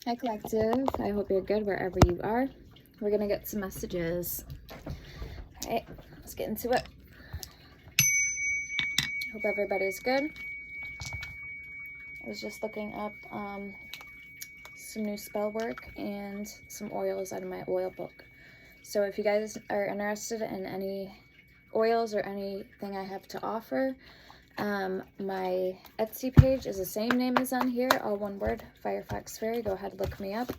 Hi Collective, I hope you're good wherever you are. We're gonna get some messages. All right, let's get into it. Hope everybody's good. I was just looking up some new spell work and some oils out of my oil book. So if you guys are interested in any oils or anything I have to offer, my Etsy page is the same name as on here, all one word, Firefox Fairy. Go ahead and look me up.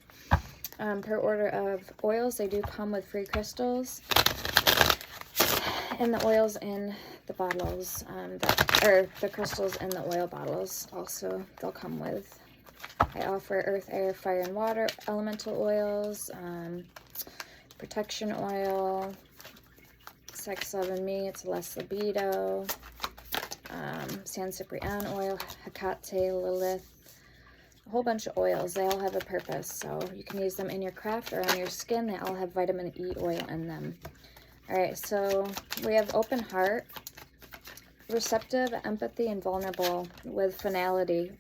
Per order of oils, they do come with free crystals, and the oils in the bottles, or the crystals in the oil bottles also they'll come with. I offer earth, air, fire, and water elemental oils, protection oil, sex, love, and me, it's less libido, San Ciprian oil, Hecate, Lilith, a whole bunch of oils. They all have a purpose, so you can use them in your craft or on your skin. They all have vitamin E oil in them. All right, so we have open heart, receptive, empathy, and vulnerable with finality.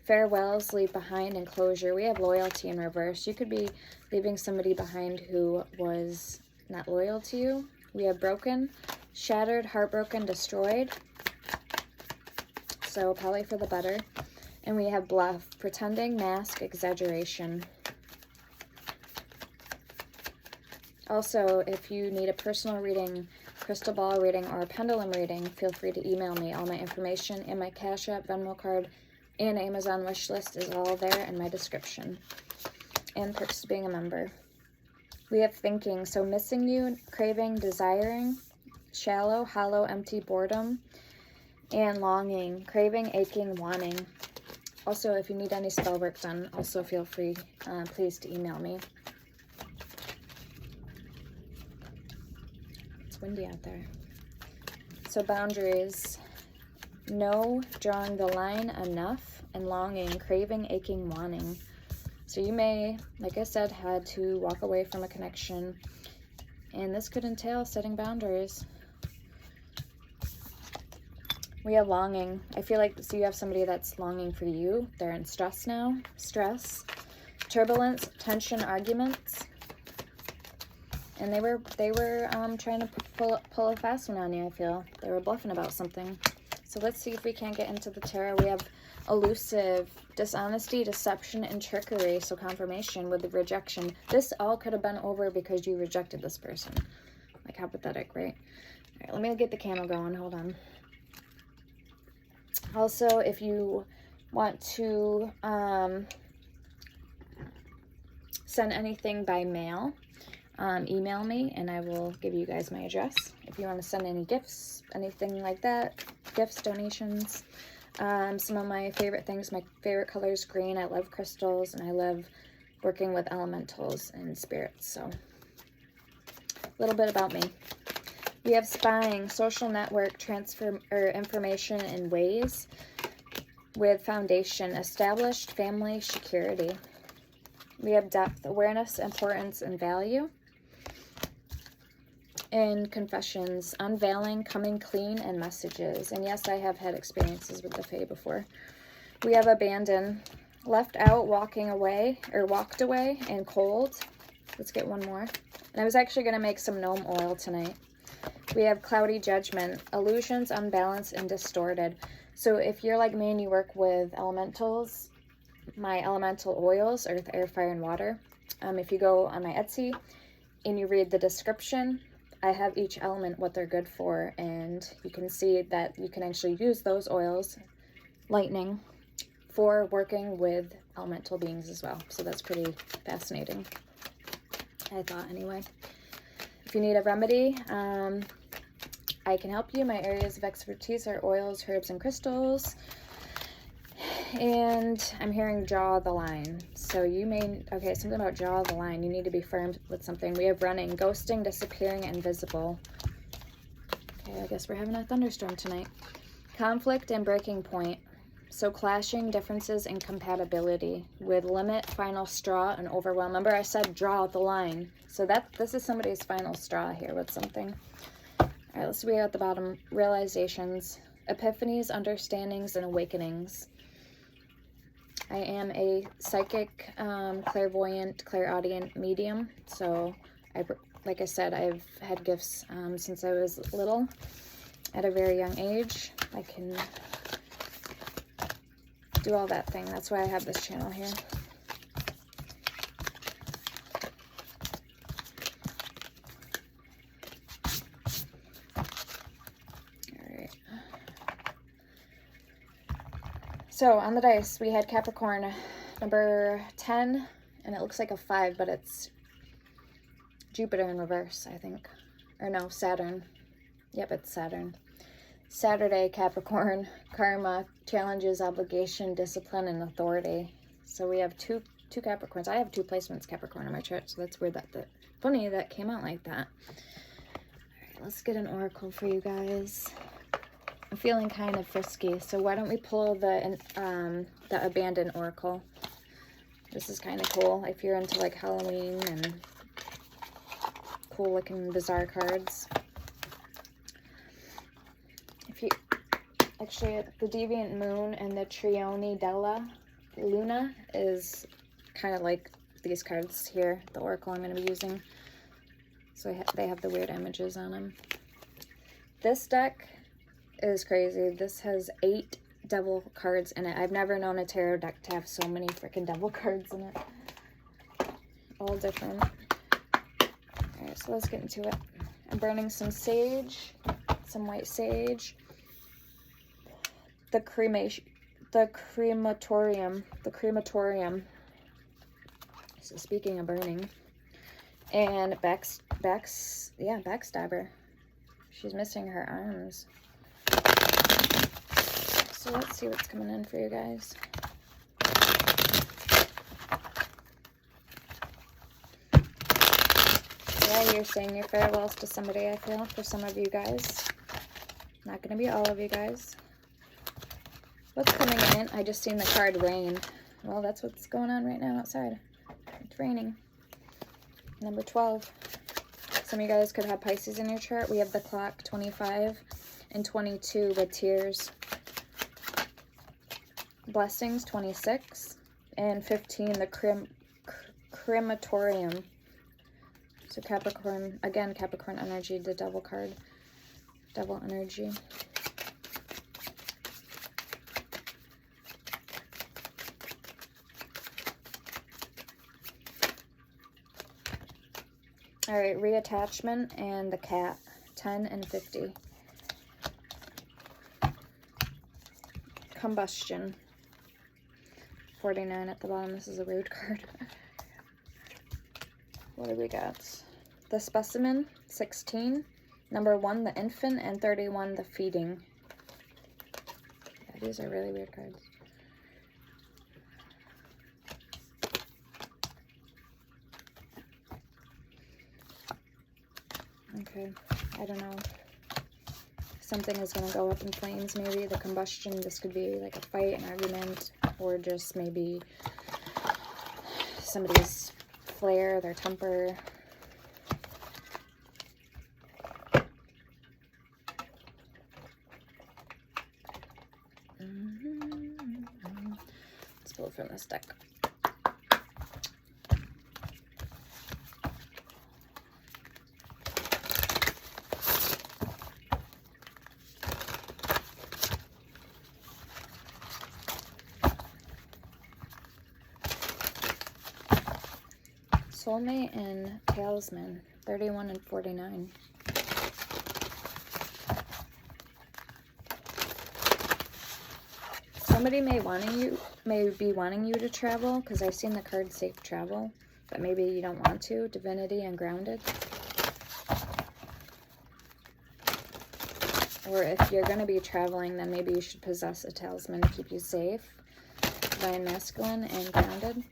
Farewells, leave behind, and closure. We have loyalty in reverse. You could be leaving somebody behind who was not loyal to you. We have broken, shattered, heartbroken, destroyed. So probably for the better. And we have bluff, pretending, mask, exaggeration. Also, if you need a personal reading, crystal ball reading, or a pendulum reading, feel free to email me. All my information and my Cash App, Venmo card, and Amazon wish list is all there in my description. And perks to being a member. We have thinking, so missing you, craving, desiring, shallow, hollow, empty, boredom, and longing, craving, aching, wanting. Also, if you need any spell work done, also feel free, please, to email me. It's windy out there. So boundaries, no, drawing the line, enough, and longing, craving, aching, wanting. So you may, like I said, had to walk away from a connection, and this could entail setting boundaries. We have longing. I feel like, so you have somebody that's longing for you. They're in stress now. Stress, turbulence, tension, arguments. And they were trying to pull a fast one on you, I feel. They were bluffing about something. So let's see if we can't get into the tarot. We have elusive, dishonesty, deception, and trickery. So confirmation with the rejection. This all could have been over because you rejected this person. Like, how pathetic, right? All right, let me get the candle going. Hold on. Also, if you want to send anything by mail, email me and I will give you guys my address. If you want to send any gifts, anything like that, gifts, donations. Some of my favorite things, my favorite color is green. I love crystals and I love working with elementals and spirits. So a little bit about me. We have spying, social network, transfer or information in ways with foundation, established, family, security. We have depth, awareness, importance, and value. And confessions, unveiling, coming clean, and messages. And yes, I have had experiences with the Fae before. We have abandon, left out, walking away, or walked away, and cold. Let's get one more. And I was actually going to make some gnome oil tonight. We have cloudy judgment, illusions, unbalanced, and distorted. So if you're like me and you work with elementals, my elemental oils, earth, air, fire, and water, if you go on my Etsy and you read the description, I have each element, what they're good for, and you can see that you can actually use those oils, lightning, for working with elemental beings as well. So that's pretty fascinating, I thought anyway. If you need a remedy, I can help you. My areas of expertise are oils, herbs, and crystals. And I'm hearing draw the line. So you may, okay, something about draw the line. You need to be firm with something. We have running, ghosting, disappearing, invisible. Okay, I guess we're having a thunderstorm tonight. Conflict and breaking point. So clashing, differences, and compatibility with limit, final straw, and overwhelm. Remember I said draw the line. So this is somebody's final straw here with something. All right, let's read at the bottom. Realizations, epiphanies, understandings, and awakenings. I am a psychic, clairvoyant, clairaudient medium. So, like I said, I've had gifts since I was little. At a very young age, I can do all that thing. That's why I have this channel here. So on the dice, we had Capricorn number 10, and it looks like a 5, but it's Jupiter in reverse, I think. Or no, Saturn. Yep, it's Saturn. Saturday, Capricorn, karma, challenges, obligation, discipline, and authority. So we have two Capricorns. I have 2 placements Capricorn in my chart, so that's weird funny that came out like that. All right, let's get an oracle for you guys. I'm feeling kind of frisky, so why don't we pull the Abandoned Oracle. This is kind of cool if you're into like Halloween and cool looking bizarre cards. If you actually, the Deviant Moon and the Trione della Luna is kind of like these cards here, the Oracle I'm going to be using. So they have the weird images on them. This deck is crazy. This has 8 devil cards in it. I've never known a tarot deck to have so many freaking devil cards in it. All different. Alright, so let's get into it. I'm burning some sage, some white sage. The crematorium. So speaking of burning. And backstabber. She's missing her arms. So let's see what's coming in for you guys. Yeah, you're saying your farewells to somebody, I feel, for some of you guys. Not going to be all of you guys. What's coming in? I just seen the card rain. Well, that's what's going on right now outside. It's raining. Number 12. Some of you guys could have Pisces in your chart. We have the clock, 25, and 22 with tears. Blessings, 26, and 15, the crematorium. So Capricorn, again, Capricorn energy, the devil card, devil energy. All right, reattachment and the cat, 10 and 50. Combustion. 49 at the bottom. This is a rude card. What do we got? The specimen, 16. Number 1, the infant, and 31, the feeding. Yeah, these are really weird cards. Okay, I don't know. Something is going to go up in flames, maybe. The combustion, this could be like a fight, an argument, or just maybe somebody's flare, their temper. Let's pull from this deck. Soulmate and Talisman, 31 and 49. Somebody may be wanting you to travel, because I've seen the card safe travel, but maybe you don't want to. Divinity and Grounded. Or if you're going to be traveling, then maybe you should possess a talisman to keep you safe. Divine Masculine and Grounded.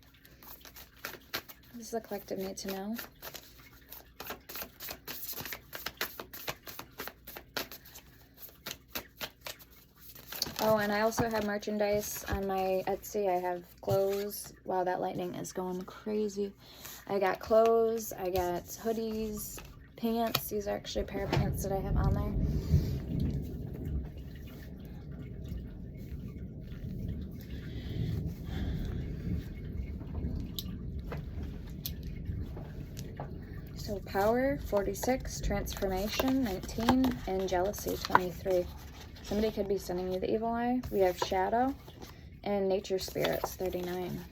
This is the collective need to know. Oh, and I also have merchandise on my Etsy. I have clothes. Wow, that lightning is going crazy. I got clothes. I got hoodies, pants. These are actually a pair of pants that I have on there. So power, 46, transformation, 19, and jealousy, 23. Somebody could be sending you the evil eye. We have shadow and nature spirits, 39.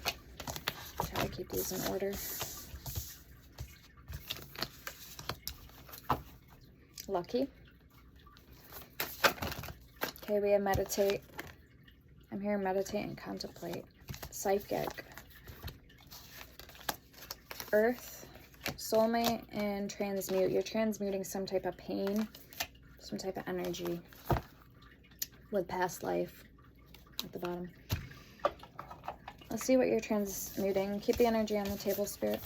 Try to keep these in order. Lucky. Okay, we have meditate. I'm here, meditate and contemplate. Psychic. Earth, soulmate, and transmute. You're transmuting some type of pain, some type of energy with past life at the bottom. Let's see what you're transmuting. Keep the energy on the table, Spirit.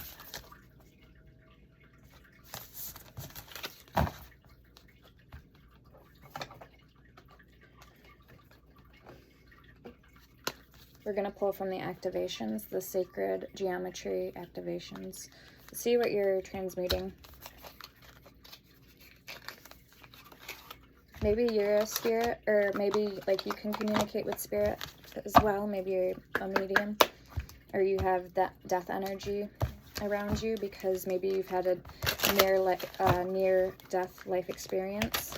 We're going to pull from the activations, the sacred geometry activations. See what you're transmuting. Maybe you're a spirit, or maybe like you can communicate with spirit as well. Maybe you're a medium, or you have that death energy around you because maybe you've had a near-death life experience.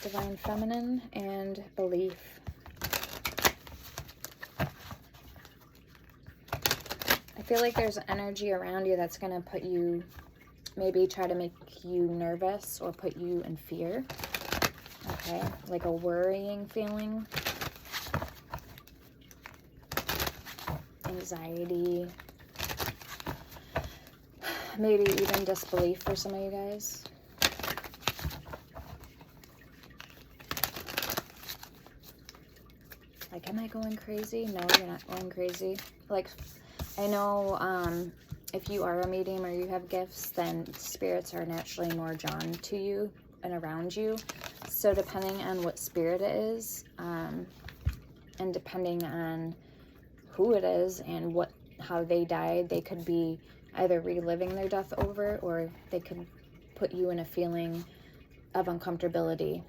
Divine feminine and belief. I feel like there's energy around you that's going to put you, maybe try to make you nervous or put you in fear. Okay, like a worrying feeling. Anxiety. Maybe even disbelief for some of you guys. Like, am I going crazy? No, you're not going crazy. Like, I know if you are a medium or you have gifts, then spirits are naturally more drawn to you and around you. So depending on what spirit it is, and depending on who it is and how they died, they could be either reliving their death over, or they could put you in a feeling of uncomfortability.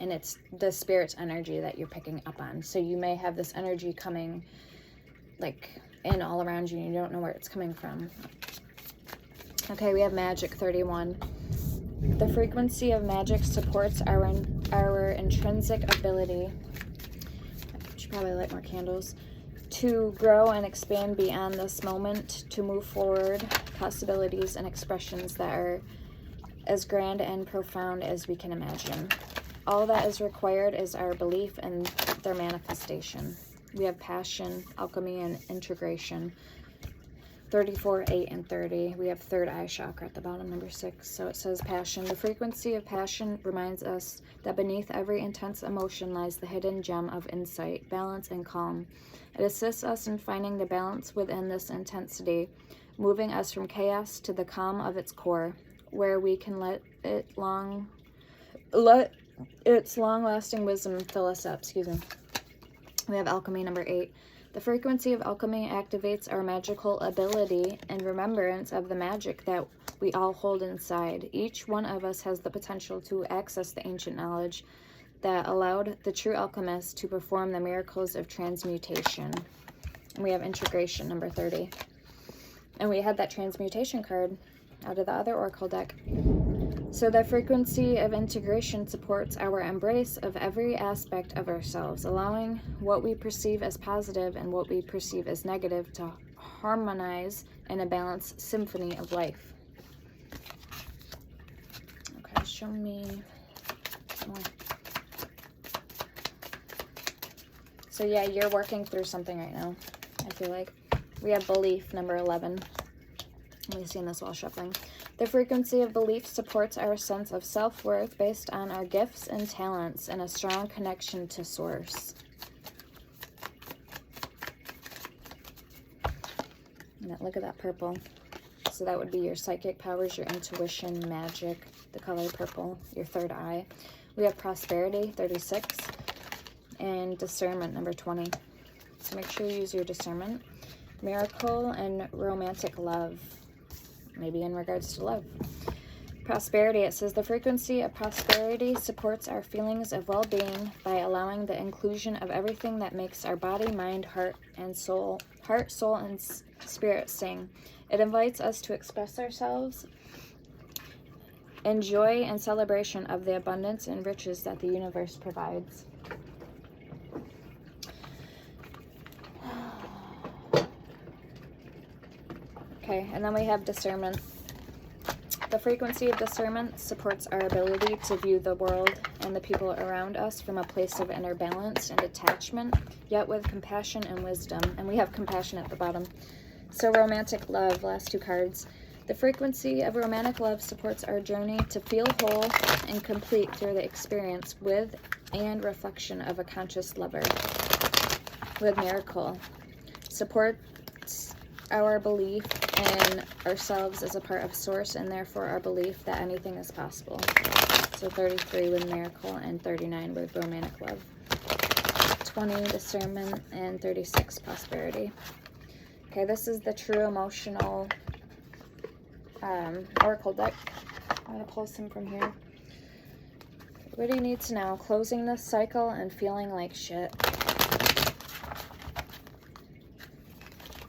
And it's the spirit's energy that you're picking up on. So you may have this energy coming like in all around you and you don't know where it's coming from. Okay, we have magic, 31. The frequency of magic supports our intrinsic ability. I should probably light more candles. To grow and expand beyond this moment, to move forward possibilities and expressions that are as grand and profound as we can imagine. All that is required is our belief and their manifestation. We have passion, alchemy, and integration. 34, 8, and 30. We have third eye chakra at the bottom, number 6. So it says passion. The frequency of passion reminds us that beneath every intense emotion lies the hidden gem of insight, balance, and calm. It assists us in finding the balance within this intensity, moving us from chaos to the calm of its core, where we can let its long-lasting wisdom fill us up. We have alchemy, number 8. The frequency of alchemy activates our magical ability and remembrance of the magic that we all hold inside. Each one of us has the potential to access the ancient knowledge that allowed the true alchemist to perform the miracles of transmutation. And we have integration, number 30. And we had that transmutation card out of the other oracle deck. So the frequency of integration supports our embrace of every aspect of ourselves, allowing what we perceive as positive and what we perceive as negative to harmonize in a balanced symphony of life. Okay, show me more. So yeah, you're working through something right now, I feel like. We have belief, number 11. I'm seeing this while shuffling. The frequency of belief supports our sense of self-worth based on our gifts and talents and a strong connection to source. And look at that purple. So that would be your psychic powers, your intuition, magic, the color purple, your third eye. We have prosperity, 36, and discernment, number 20. So make sure you use your discernment. Miracle and romantic love. Maybe in regards to love. Prosperity, it says the frequency of prosperity supports our feelings of well-being by allowing the inclusion of everything that makes our body, mind, heart, soul, and spirit sing. It invites us to express ourselves in joy and celebration of the abundance and riches that the universe provides. Okay, and then we have discernment. The frequency of discernment supports our ability to view the world and the people around us from a place of inner balance and detachment, yet with compassion and wisdom. And we have compassion at the bottom. So romantic love, last two cards. The frequency of romantic love supports our journey to feel whole and complete through the experience with and reflection of a conscious lover. With miracle. Supports our belief in ourselves as a part of source, and therefore our belief that anything is possible. So 33 with miracle and 39 with romantic love. 20 discernment and 36 prosperity. Okay, this is the true emotional oracle deck. I'm going to pull some from here. What do you need to know? Closing this cycle and feeling like shit.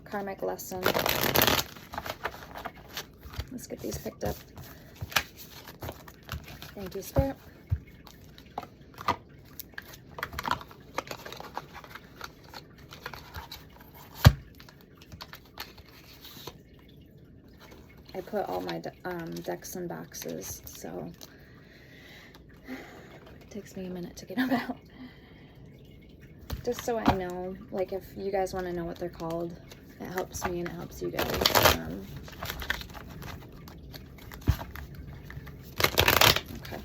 Karmic lesson. Let's get these picked up. Thank you, Spirit. I put all my decks in boxes, so it takes me a minute to get them out. Just so I know, like if you guys want to know what they're called, it helps me and it helps you guys. Okay.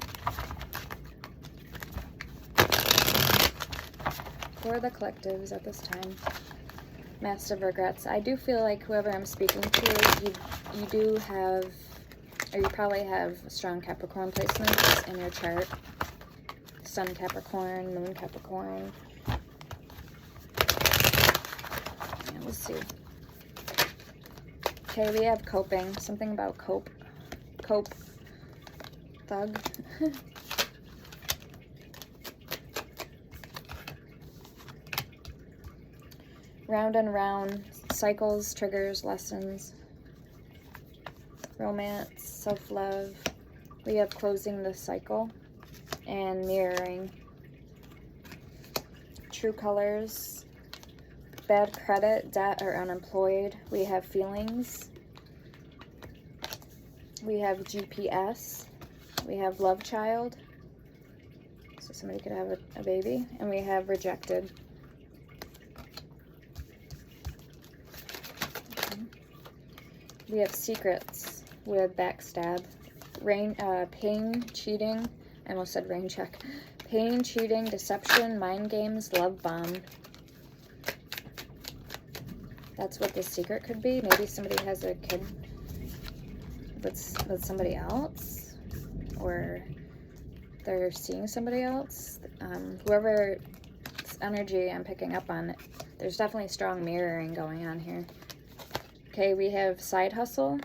For the collectives at this time, massive regrets. I do feel like whoever I'm speaking to, you do have, or you probably have strong Capricorn placements in your chart. Sun Capricorn, Moon Capricorn. Yeah, let's see. Okay, we have coping. Something about cope. Thug. Round and round. Cycles, triggers, lessons. Romance, self-love. We have closing the cycle. And mirroring. True colors. Bad credit, debt, or unemployed. We have feelings. We have GPS. We have love child. So somebody could have a baby. And we have rejected. Okay. We have secrets with backstab. Pain, cheating. I almost said rain check. Pain, cheating, deception, mind games, love bomb. That's what the secret could be. Maybe somebody has a kid with somebody else, or they're seeing somebody else. Whoever's energy I'm picking up on, there's definitely strong mirroring going on here. Okay, we have side hustle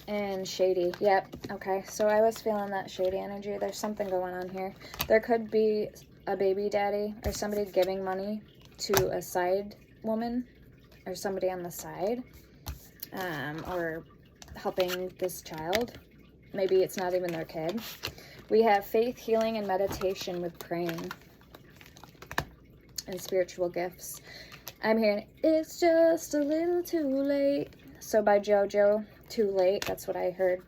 and shady. Yep. Okay, so I was feeling that shady energy. There's something going on here. There could be a baby daddy or somebody giving money to a side woman or somebody on the side, or helping this child. Maybe it's not even their kid. We have faith, healing, and meditation with praying and spiritual gifts. I'm hearing It's Just a Little Too Late. So by JoJo, Too Late. That's what I heard.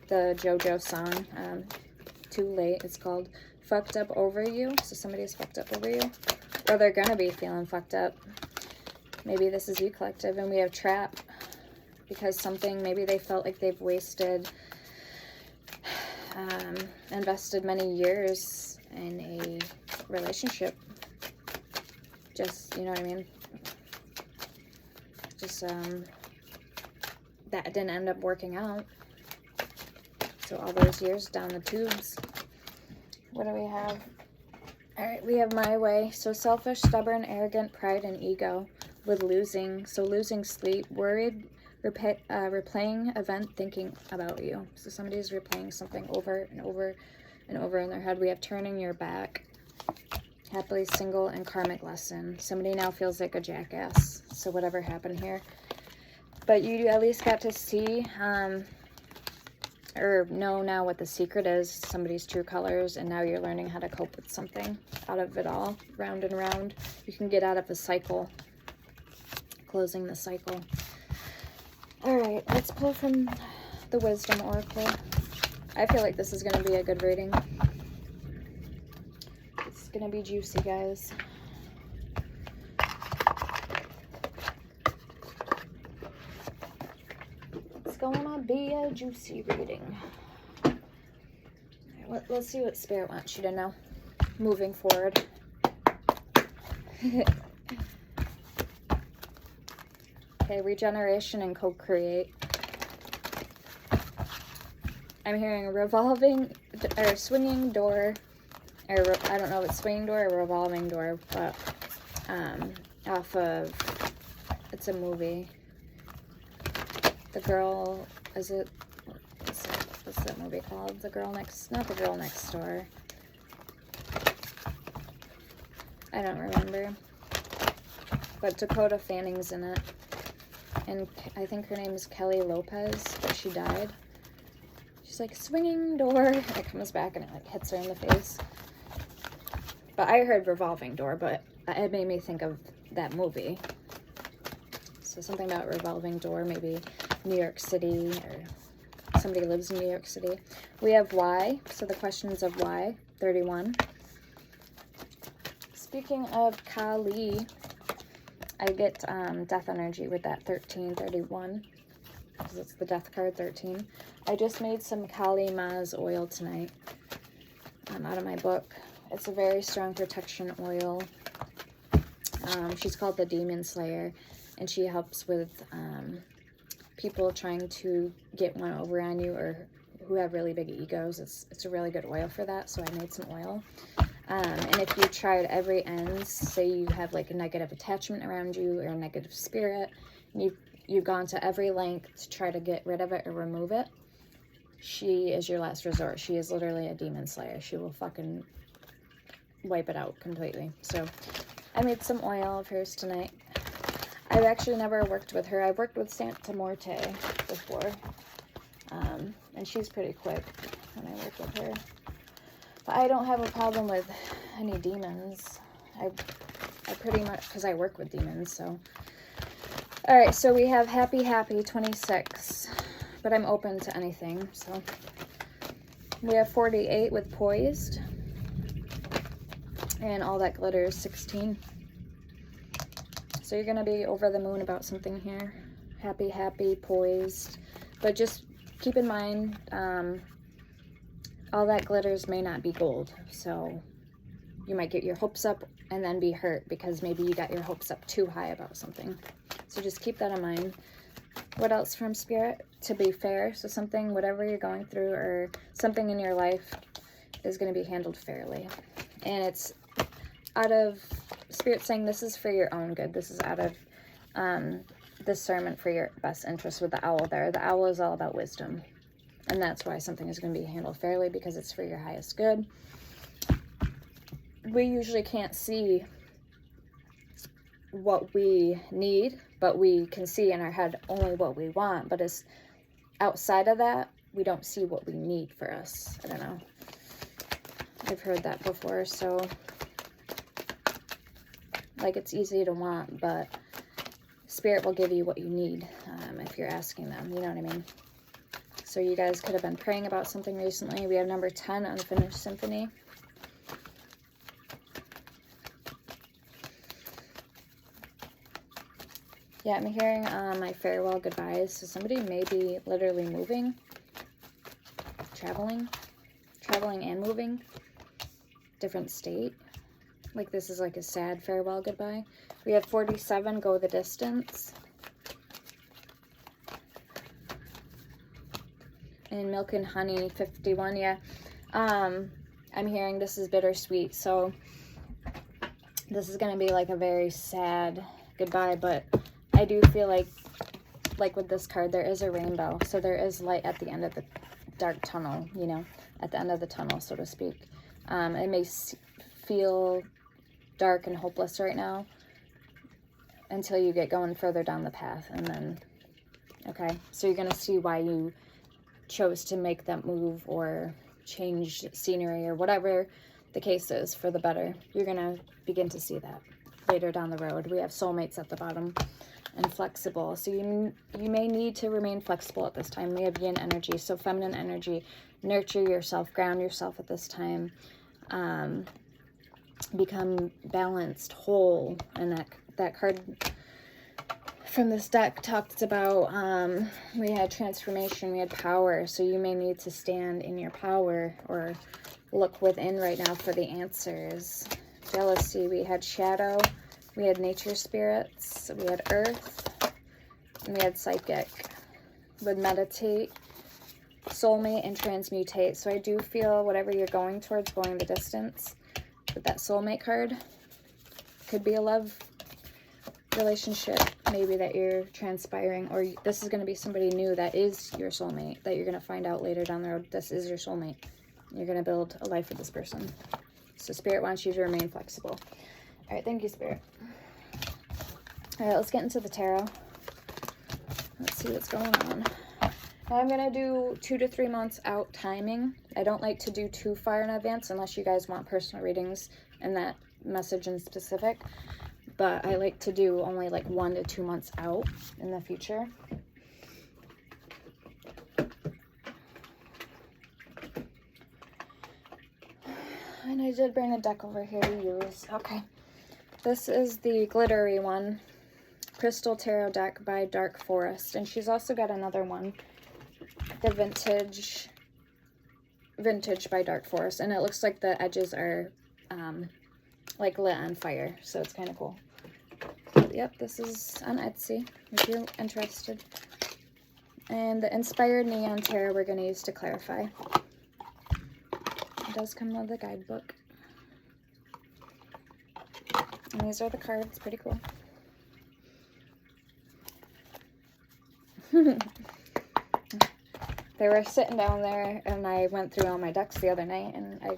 The JoJo song, Too Late. It's called Fucked Up Over You. So somebody's fucked up over you, or they're gonna be feeling fucked up. Maybe this is you, collective. And we have trap, because something, maybe they felt like they've wasted, invested many years in a relationship. Just, you know what I mean? Just, that didn't end up working out. So all those years down the tubes. What do we have? All right, we have my way. So selfish, stubborn, arrogant, pride, and ego with losing. So losing sleep, worried, replaying event thinking about you. So somebody's replaying something over and over and over in their head. We have turning your back, happily single, and karmic lesson. Somebody now feels like a jackass. So whatever happened here. But you at least got to see or know now what the secret is, somebody's true colors, and now you're learning how to cope with something out of it all, round and round. You can get out of the cycle, closing the cycle. All right, let's pull from the Wisdom Oracle. I feel like this is going to be a good reading. It's going to be juicy, guys. It's going to be a juicy reading. All right, let's see what Spirit wants you to know moving forward. Okay, regeneration and co-create. I'm hearing a revolving or swinging door, or I don't know if it's swinging door or revolving door, but off of, it's a movie. The girl, what's that movie called? The Girl Next, not The Girl Next Door. I don't remember. But Dakota Fanning's in it. And I think her name is Kelly Lopez, but she died. She's like, swinging door. And it comes back and it like hits her in the face. But I heard revolving door, but it made me think of that movie. So something about revolving door, maybe New York City, or somebody lives in New York City. We have why. So the questions of why, 31. Speaking of Kali, I get death energy with that 1331, because it's the death card, 13. I just made some Kali Ma's oil tonight out of my book. It's a very strong protection oil. She's called the Demon Slayer, and she helps with people trying to get one over on you or who have really big egos. It's a really good oil for that, so I made some oil. And if you tried every ends, say you have like a negative attachment around you or a negative spirit, and you've gone to every length to try to get rid of it or remove it, she is your last resort. She is literally a demon slayer. She will fucking wipe it out completely. So I made some oil of hers tonight. I've actually never worked with her. I've worked with Santa Morte before, and she's pretty quick when I work with her. But I don't have a problem with any demons. I pretty much, because I work with demons, so. All right, so we have Happy 26, but I'm open to anything, so. We have 48 with Poised, and All That Glitters, 16. So you're gonna be over the moon about something here. Happy, poised, but just keep in mind, all that glitters may not be gold, so you might get your hopes up and then be hurt because maybe you got your hopes up too high about something. So just keep that in mind. What else from Spirit? To be fair, so something, whatever you're going through or something in your life is going to be handled fairly. And it's out of Spirit saying this is for your own good. This is out of discernment for your best interest with the owl there. The owl is all about wisdom. And that's why something is going to be handled fairly, because it's for your highest good. We usually can't see what we need, but we can see in our head only what we want. But it's outside of that, we don't see what we need for us. I don't know. I've heard that before. So, like, it's easy to want, but Spirit will give you what you need if you're asking them. You know what I mean? So you guys could have been praying about something recently. We have number 10, Unfinished Symphony. Yeah, I'm hearing my farewell goodbyes. So somebody may be literally moving, traveling and moving, different state. Like this is like a sad farewell goodbye. We have 47, Go the Distance. And Milk and Honey, 51, yeah. I'm hearing this is bittersweet, so this is going to be like a very sad goodbye, but I do feel like like with this card, there is a rainbow. So there is light at the end of the dark tunnel, you know, at the end of the tunnel, so to speak. It may feel dark and hopeless right now until you get going further down the path, and then, okay, so you're going to see why you chose to make that move or change scenery or whatever the case is for the better. You're going to begin to see that later down the road. We have soulmates at the bottom and flexible. So you may need to remain flexible at this time. We have yin energy, so feminine energy. Nurture yourself, ground yourself at this time. Become balanced, whole. And that card from this deck talked about, we had transformation, we had power. So you may need to stand in your power or look within right now for the answers. Jealousy, we had shadow, we had nature spirits, we had earth, and we had psychic. Would meditate, soulmate, and transmutate. So I do feel whatever you're going towards, going the distance with that soulmate card. Could be a love relationship maybe that you're transpiring, or this is going to be somebody new that is your soulmate, that you're going to find out later down the road. This is your soulmate. You're going to build a life with this person. So Spirit wants you to remain flexible. All right, thank you, Spirit. All right, let's get into the tarot. Let's see what's going on. I'm going to do 2 to 3 months out timing. I don't like to do too far in advance unless you guys want personal readings and that message in specific. But I like to do only like 1 to 2 months out in the future. And I did bring a deck over here to use. Okay. This is the glittery one. Crystal Tarot deck by Dark Forest. And she's also got another one. The Vintage by Dark Forest. And it looks like the edges are like lit on fire. So it's kind of cool. Yep, this is on Etsy if you're interested. And the Inspired Neon Tarot we're going to use to clarify. It does come with a guidebook. And these are the cards. Pretty cool. They were sitting down there, and I went through all my decks the other night, and a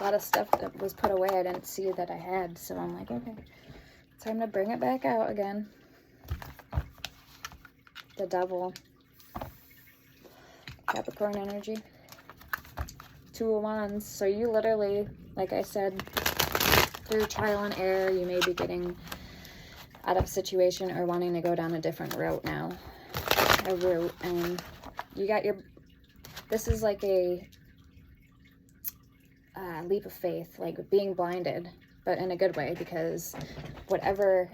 lot of stuff that was put away I didn't see that I had. So I'm like, okay, time to bring it back out again. The Devil. Capricorn energy. 2 of Wands. So you literally, like I said, through trial and error, you may be getting out of situation or wanting to go down a different route now. A route. And you got your, this is like a leap of faith, like being blinded, but in a good way, because whatever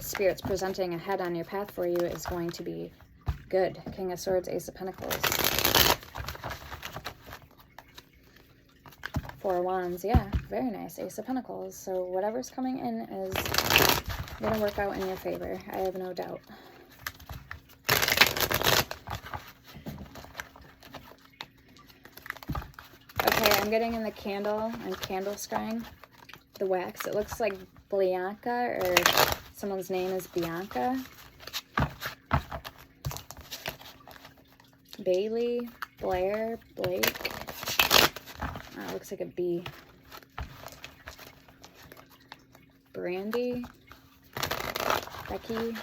Spirit's presenting ahead on your path for you is going to be good. King of Swords, Ace of Pentacles. 4 of Wands, yeah, very nice. Ace of Pentacles. So whatever's coming in is going to work out in your favor. I have no doubt. Okay, I'm getting in the candle. I'm candle scrying. The wax. It looks like Bianca, or someone's name is Bianca. Bailey, Blair, Blake. It looks like a B. Brandy, Becky.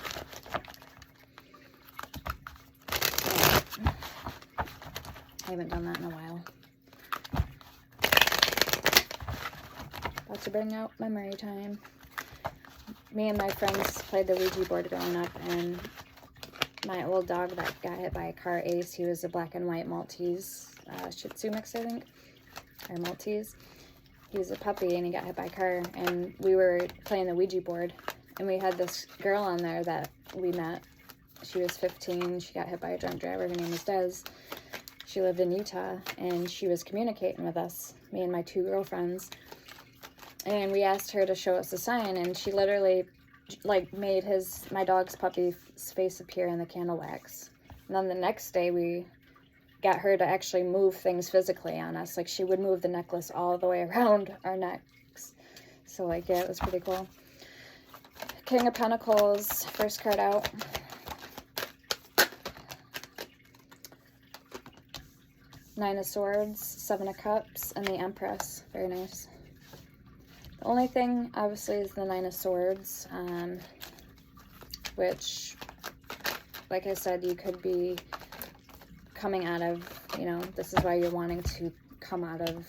I haven't done that in a while. About to bring out memory time. Me and my friends played the Ouija board growing up, and my old dog that got hit by a car, Ace, he was a black and white Maltese, Shih Tzu mix, I think, or Maltese. He was a puppy, and he got hit by a car, and we were playing the Ouija board, and we had this girl on there that we met. She was 15, she got hit by a drunk driver, her name was Des. She lived in Utah, and she was communicating with us, me and my 2 girlfriends, and we asked her to show us a sign, and she literally, like, made my dog's puppy's face appear in the candle wax. And then the next day, we got her to actually move things physically on us. Like, she would move the necklace all the way around our necks. So, like, yeah, it was pretty cool. King of Pentacles, first card out. Nine of Swords, Seven of Cups, and the Empress. Very nice. The only thing, obviously, is the Nine of Swords, which, like I said, you could be coming out of, you know, this is why you're wanting to come out of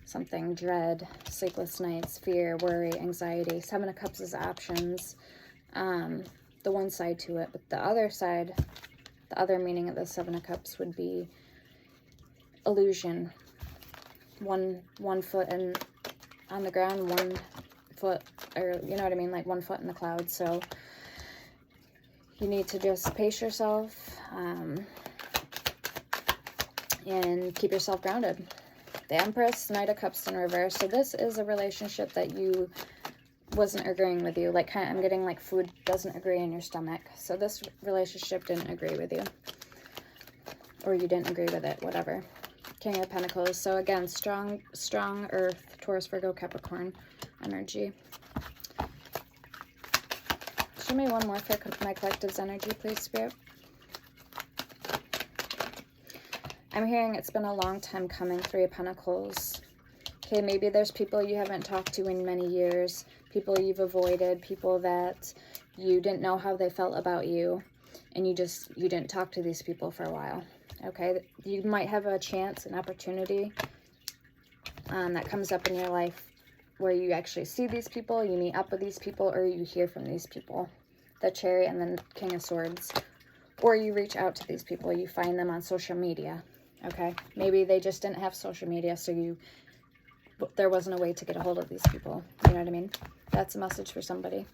something. Dread, sleepless nights, fear, worry, anxiety. Seven of Cups is options, the one side to it. But the other side, the other meaning of the Seven of Cups would be illusion. One foot on the ground, 1 foot, or you know what I mean, like 1 foot in the clouds. So you need to just pace yourself and keep yourself grounded. The Empress, Knight of Cups in reverse. So this is a relationship that you wasn't agreeing with you. Like, I'm getting like food doesn't agree in your stomach. So this relationship didn't agree with you, or you didn't agree with it, whatever. King of Pentacles. So again, strong Earth, Taurus, Virgo, Capricorn energy. Show me one more for my collective's energy, please, Spirit. I'm hearing it's been a long time coming. Three of Pentacles. Okay, maybe there's people you haven't talked to in many years, people you've avoided, people that you didn't know how they felt about you, and you didn't talk to these people for a while. Okay, you might have a chance, an opportunity that comes up in your life where you actually see these people, you meet up with these people, or you hear from these people. The Chariot and then King of Swords. Or you reach out to these people, you find them on social media. Okay, maybe they just didn't have social media, so there wasn't a way to get a hold of these people. You know what I mean? That's a message for somebody.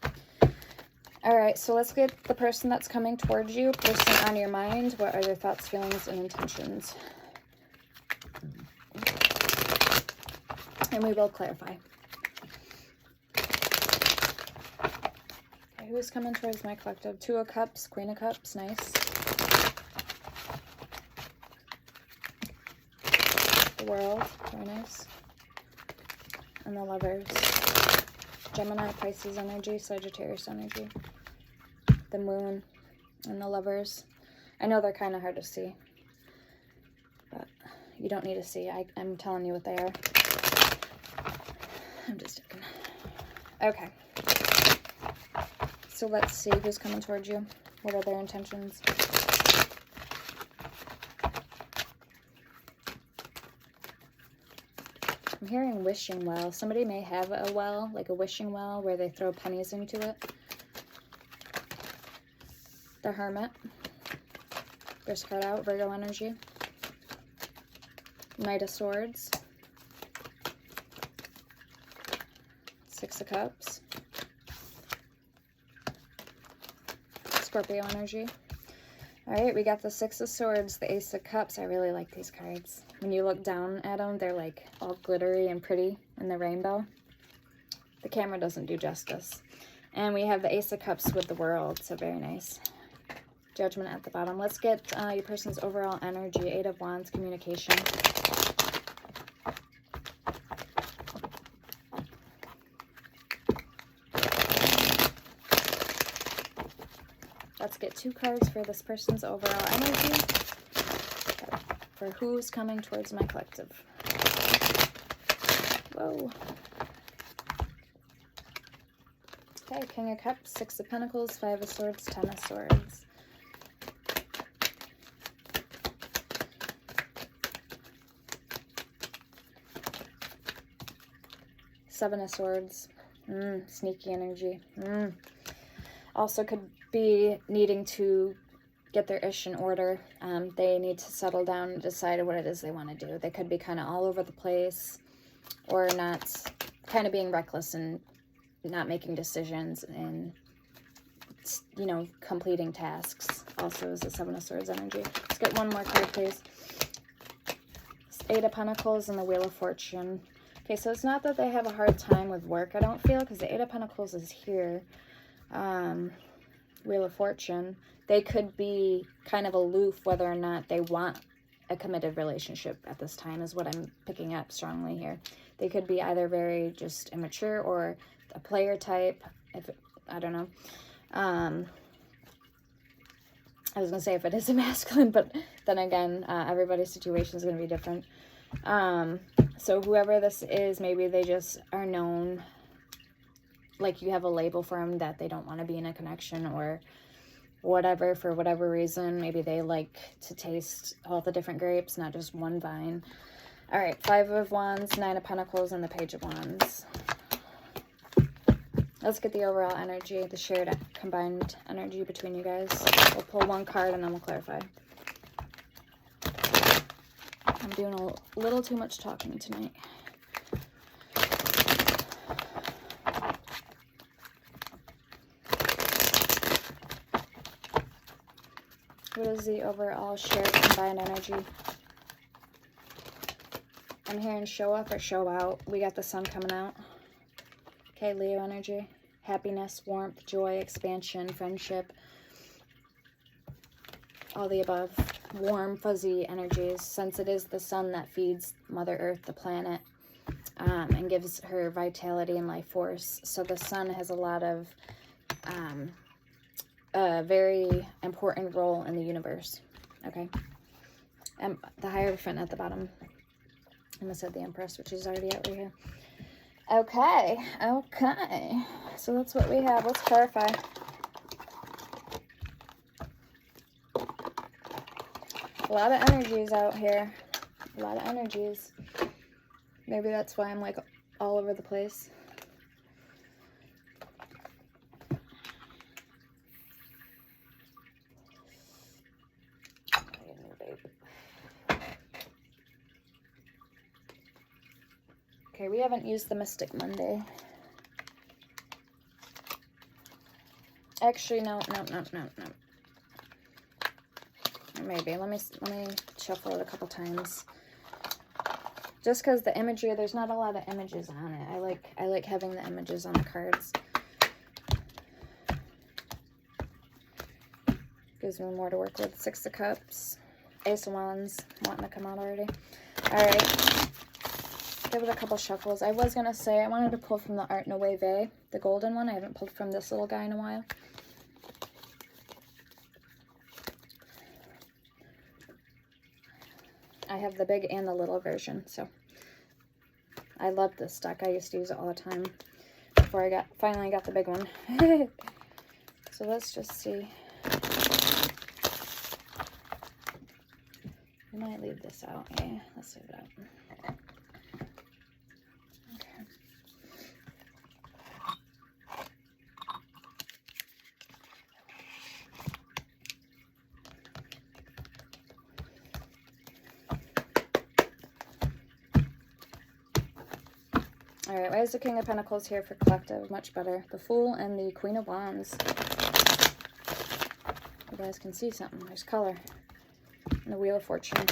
All right, so let's get the person that's coming towards you, person on your mind. What are their thoughts, feelings, and intentions? And we will clarify. Okay, who's coming towards my collective? Two of Cups, Queen of Cups, nice. The World, very nice. And the Lovers. Gemini, Pisces energy, Sagittarius energy. The Moon and the Lovers. I know they're kind of hard to see, but you don't need to see. I'm telling you what they are. I'm just joking. Okay. So let's see who's coming towards you. What are their intentions? I'm hearing wishing well. Somebody may have a well, like a wishing well, where they throw pennies into it. The Hermit. First card out, Virgo energy. Knight of Swords. Six of Cups. Scorpio energy. All right, we got the Six of Swords, the Ace of Cups. I really like these cards. When you look down at them, they're like all glittery and pretty in the rainbow. The camera doesn't do justice. And we have the Ace of Cups with the World, so very nice. Judgment at the bottom. Let's get your person's overall energy. Eight of Wands, communication. Let's get two cards for this person's overall energy. For who's coming towards my collective. Whoa. Okay, King of Cups, Six of Pentacles, Five of Swords, Ten of Swords. Seven of Swords. Sneaky energy. Also could be needing to get their ish in order. They need to settle down and decide what it is they want to do. They could be kind of all over the place, or not, kind of being reckless and not making decisions and, you know, completing tasks. Also is the Seven of Swords energy. Let's get one more card, please. Eight of Pentacles and the Wheel of Fortune. Okay, so it's not that they have a hard time with work, I don't feel, because the Eight of Pentacles is here. Wheel of Fortune. They could be kind of aloof whether or not they want a committed relationship at this time, is what I'm picking up strongly here. They could be either very just immature or a player type, I don't know. I was going to say if it is a masculine, but then again, everybody's situation is going to be different. So whoever this is, maybe they just are known, like you have a label for them that they don't want to be in a connection or whatever, for whatever reason. Maybe they like to taste all the different grapes, not just one vine. All right, 5 of Wands, 9 of Pentacles, and the Page of Wands. Let's get the overall energy, the shared combined energy between you guys. We'll pull one card and then we'll clarify. I'm doing a little too much talking tonight. What is the overall shared combined energy? I'm hearing show up or show out. We got the sun coming out. Okay, Leo energy. Happiness, warmth, joy, expansion, friendship. All the above. Warm, fuzzy energies. Since it is the sun that feeds Mother Earth, the planet, and gives her vitality and life force. So the sun has a lot of a very important role in the universe. Okay. And the Hierophant at the bottom. I almost said the Empress, which is already out right here. Okay, okay. So that's what we have. Let's clarify. A lot of energies out here. A lot of energies. Maybe that's why I'm like all over the place. Okay, we haven't used the Mystic Monday. Actually, no. Maybe. Let me shuffle it a couple times. Just because the imagery, there's not a lot of images on it. I like having the images on the cards. Gives me more to work with. 6 of Cups. Ace of Wands. Wanting to come out already. Alright. Give it a couple shuffles. I was going to say I wanted to pull from the Art Nouveau, the golden one. I haven't pulled from this little guy in a while. I have the big and the little version, so I love this deck. I used to use it all the time before I finally got the big one. So let's just see. We might leave this out. Yeah, let's leave it out. Alright, why is the King of Pentacles here for collective? Much better. The Fool and the Queen of Wands. You guys can see something. There's color. And the Wheel of Fortune.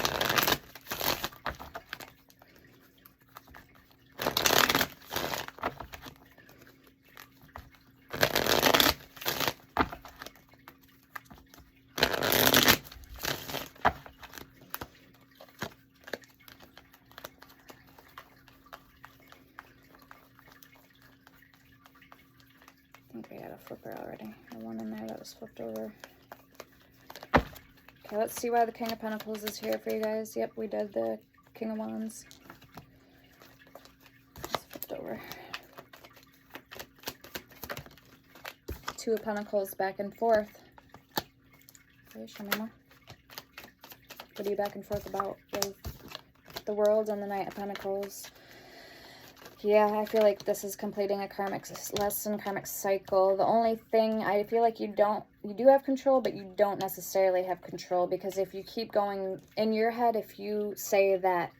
I think we had a flipper already. The one in there that was flipped over. Okay, let's see why the King of Pentacles is here for you guys. Yep, we did the King of Wands. It's flipped over. 2 of Pentacles back and forth. Okay, show me more. What are you back and forth about with the World and the Knight of Pentacles? Yeah, I feel like this is completing a karmic lesson, karmic cycle. The only thing, I feel like you do have control, but you don't necessarily have control, because if you keep going in your head, if you say that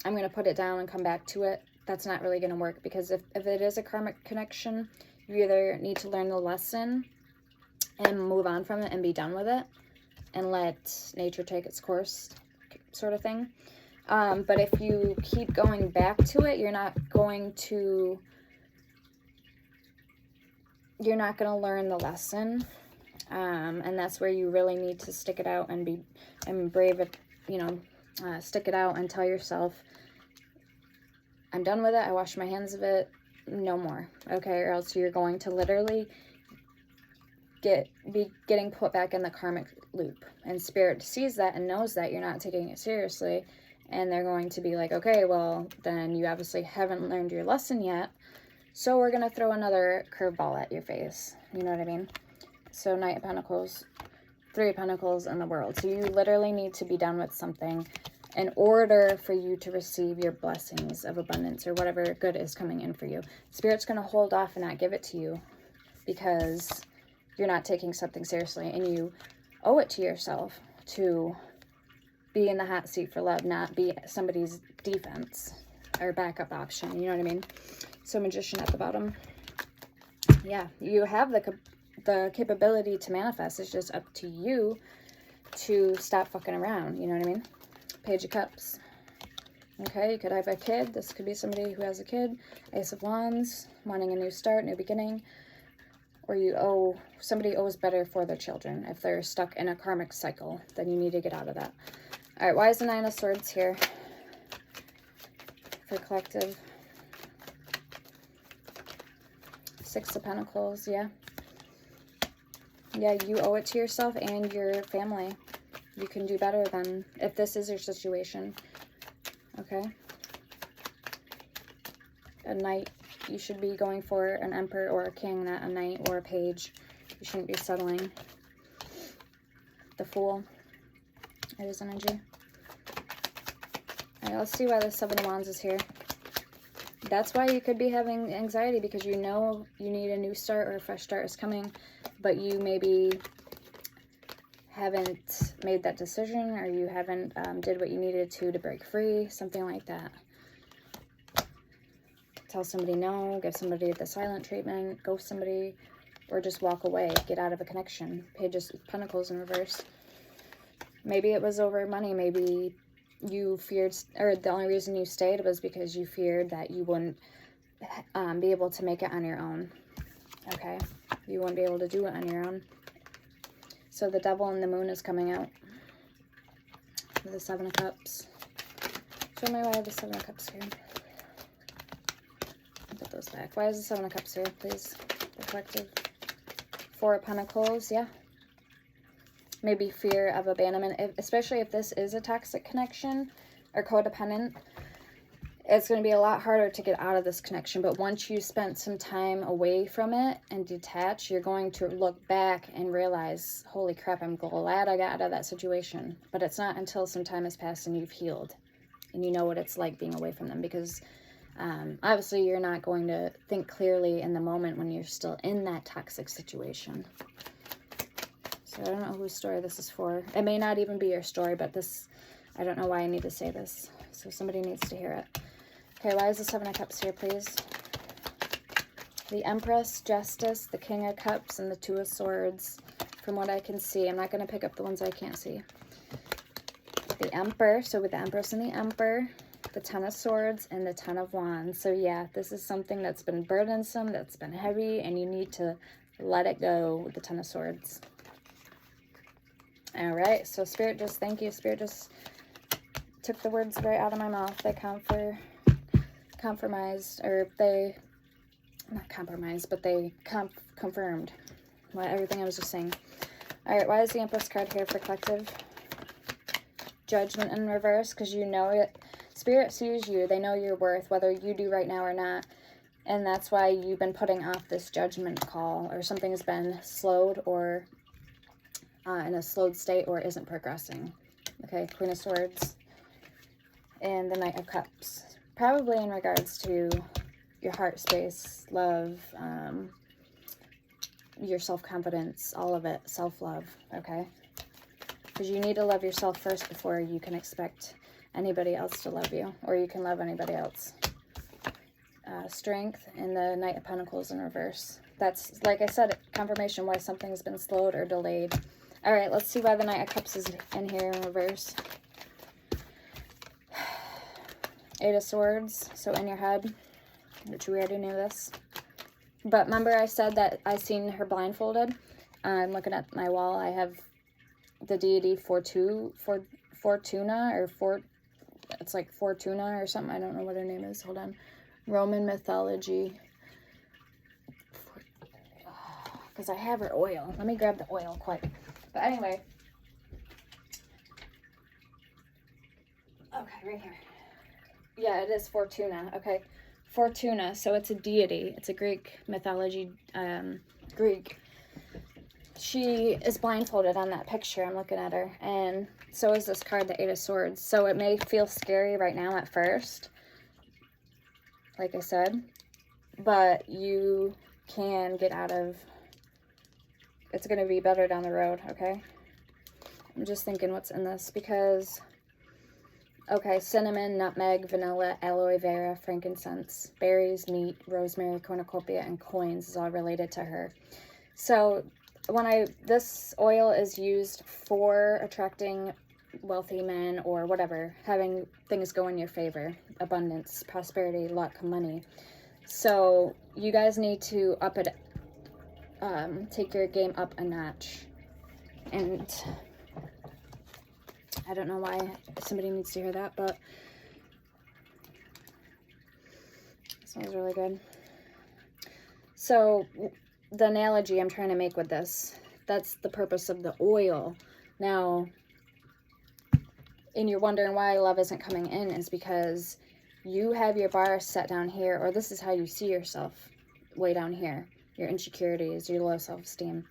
I'm going to put it down and come back to it, that's not really going to work, because if it is a karmic connection, you either need to learn the lesson and move on from it and be done with it and let nature take its course, sort of thing. But if you keep going back to it, you're not going to learn the lesson. And that's where you really need to stick it out and be brave, stick it out and tell yourself, I'm done with it. I wash my hands of it. No more. Okay. Or else you're going to literally be getting put back in the karmic loop. And Spirit sees that and knows that you're not taking it seriously. And they're going to be like, okay, well, then you obviously haven't learned your lesson yet. So we're going to throw another curveball at your face. You know what I mean? So Knight of Pentacles, Three of Pentacles, and the World. So you literally need to be done with something in order for you to receive your blessings of abundance or whatever good is coming in for you. Spirit's going to hold off and not give it to you because you're not taking something seriously, and you owe it to yourself to be in the hot seat for love, not be somebody's defense or backup option. You know what I mean? So Magician at the bottom. Yeah, you have the capability to manifest. It's just up to you to stop fucking around. You know what I mean? Page of Cups. Okay, you could have a kid. This could be somebody who has a kid. Ace of Wands, wanting a new start, new beginning. Or somebody owes better for their children. If they're stuck in a karmic cycle, then you need to get out of that. All right, why is the Nine of Swords here for collective? Six of Pentacles, yeah. Yeah, you owe it to yourself and your family. You can do better than if this is your situation. Okay. A knight, you should be going for an emperor or a king, not a knight or a page. You shouldn't be settling. The Fool. It is energy. All right, let's see why the Seven of Wands is here. That's why you could be having anxiety, because you know you need a new start or a fresh start is coming, but you maybe haven't made that decision, or you haven't did what you needed to break free, something like that. Tell somebody no, give somebody the silent treatment, ghost somebody, or just walk away, get out of a connection. Page of Pentacles in reverse. Maybe it was over money. Maybe you feared, or the only reason you stayed was because you feared that you wouldn't be able to make it on your own. Okay? You wouldn't be able to do it on your own. So the Devil and the Moon is coming out. The Seven of Cups. Show me why the Seven of Cups here. Put those back. Why is the Seven of Cups here, please? The collective. Four of Pentacles, yeah. Maybe fear of abandonment, especially if this is a toxic connection or codependent. It's going to be a lot harder to get out of this connection, but once you spent some time away from it and detach, you're going to look back and realize, holy crap, I'm glad I got out of that situation. But it's not until some time has passed and you've healed and you know what it's like being away from them, because obviously you're not going to think clearly in the moment when you're still in that toxic situation. So I don't know whose story this is for. It may not even be your story, but this, I don't know why I need to say this. So somebody needs to hear it. Okay, why is the Seven of Cups here, please? The Empress, Justice, the King of Cups, and the Two of Swords. From what I can see, I'm not going to pick up the ones I can't see. The Emperor, so with the Empress and the Emperor, the Ten of Swords, and the Ten of Wands. So yeah, this is something that's been burdensome, that's been heavy, and you need to let it go with the Ten of Swords. All right, so Spirit, just thank you. Spirit just took the words right out of my mouth. They compromised, or they, not compromised, but they confirmed everything I was just saying. All right, why is the Empress card here for collective? Judgment in reverse, because you know it. Spirit sees you. They know your worth, whether you do right now or not. And that's why you've been putting off this judgment call, or something's been slowed or in a slowed state, or isn't progressing. Okay, Queen of Swords and the Knight of Cups. Probably in regards to your heart space, love, your self-confidence, all of it, self-love, okay? Because you need to love yourself first before you can expect anybody else to love you, or you can love anybody else. Strength and the Knight of Pentacles in reverse. That's, like I said, confirmation why something's been slowed or delayed. All right, let's see why the Knight of Cups is in here in reverse. Eight of Swords, so in your head, which we already knew this. But remember I said that I seen her blindfolded? I'm looking at my wall. I have the deity Fortuna, or it's like Fortuna or something. I don't know what her name is. Hold on. Roman mythology. Because I have her oil. Let me grab the oil quick. But anyway, Okay, right here. Yeah, it is Fortuna. Okay, Fortuna. So it's a deity. It's a Greek mythology, Greek. She is blindfolded on that picture. I'm looking at her. And so is this card, the Eight of Swords. So it may feel scary right now at first, like I said, but you can get out of, it's going to be better down the road, okay? I'm just thinking what's in this because, okay, cinnamon, nutmeg, vanilla, aloe vera, frankincense, berries, meat, rosemary, cornucopia, and coins is all related to her. So this oil is used for attracting wealthy men or whatever, having things go in your favor, abundance, prosperity, luck, money. So you guys need to up it, take your game up a notch. And I don't know why somebody needs to hear that, but it smells really good. So the analogy I'm trying to make with this, that's the purpose of the oil. Now, and you're wondering why love isn't coming in, is because you have your bar set down here, or this is how you see yourself, way down here, your insecurities, your low self-esteem.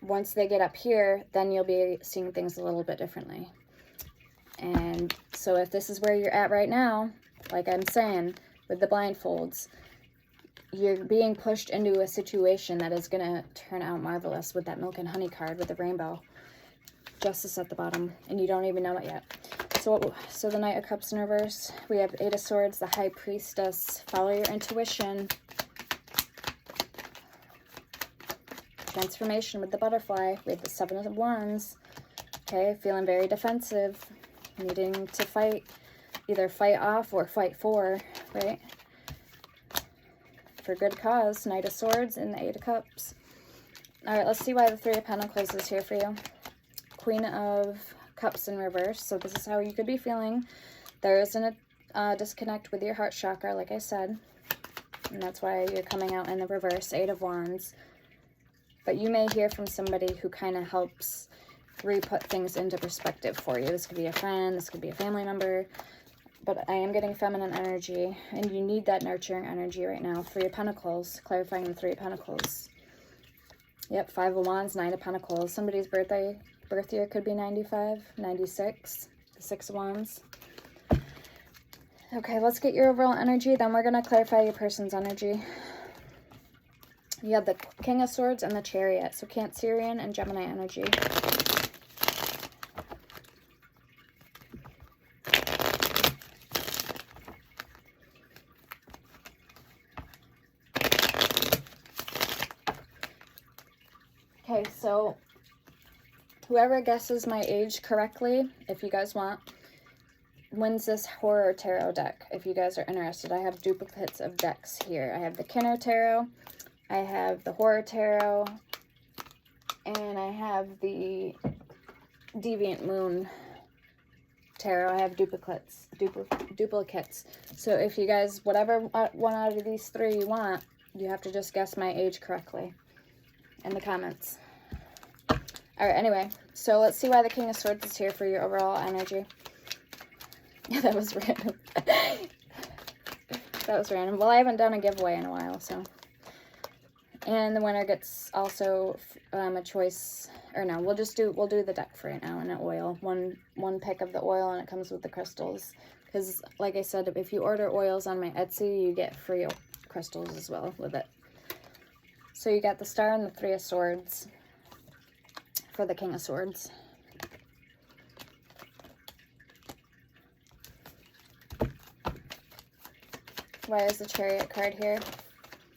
Once they get up here, then you'll be seeing things a little bit differently. And so if this is where you're at right now, like I'm saying, with the blindfolds, you're being pushed into a situation that is going to turn out marvelous with that milk and honey card with the rainbow. Justice at the bottom, and you don't even know it yet. So the Knight of Cups in reverse, we have Eight of Swords, the High Priestess, follow your intuition. Transformation with the butterfly, we have the Seven of Wands. Okay, feeling very defensive, needing to fight, either fight off or fight for, right? For good cause, Knight of Swords and the Eight of Cups. All right, let's see why the Three of Pentacles is here for you. Queen of Cups in reverse. So this is how you could be feeling. There isn't a disconnect with your heart chakra, like I said. And that's why you're coming out in the reverse, Eight of Wands. But you may hear from somebody who kind of helps re-put things into perspective for you. This could be a friend, this could be a family member. But I am getting feminine energy, and you need that nurturing energy right now. Three of Pentacles, clarifying the Three of Pentacles. Yep, Five of Wands, Nine of Pentacles. Somebody's birth year could be 95, 96, the Six of Wands. Okay, let's get your overall energy, then we're going to clarify your person's energy. You have the King of Swords and the Chariot, so Cancerian and Gemini energy. Okay, so whoever guesses my age correctly, if you guys want, wins this Horror Tarot deck. If you guys are interested, I have duplicates of decks here. I have the Kinner Tarot, I have the Horror Tarot, and I have the Deviant Moon Tarot. I have duplicates. So if you guys, whatever one out of these three you want, you have to just guess my age correctly in the comments. All right, anyway, so let's see why the King of Swords is here for your overall energy. Yeah, that was random. That was random. Well, I haven't done a giveaway in a while, so. And the winner gets also a choice, or no, we'll do the deck for right now in an oil. One pick of the oil, and it comes with the crystals. Because, like I said, if you order oils on my Etsy, you get free crystals as well with it. So you got the Star and the Three of Swords for the King of Swords. Why is the Chariot card here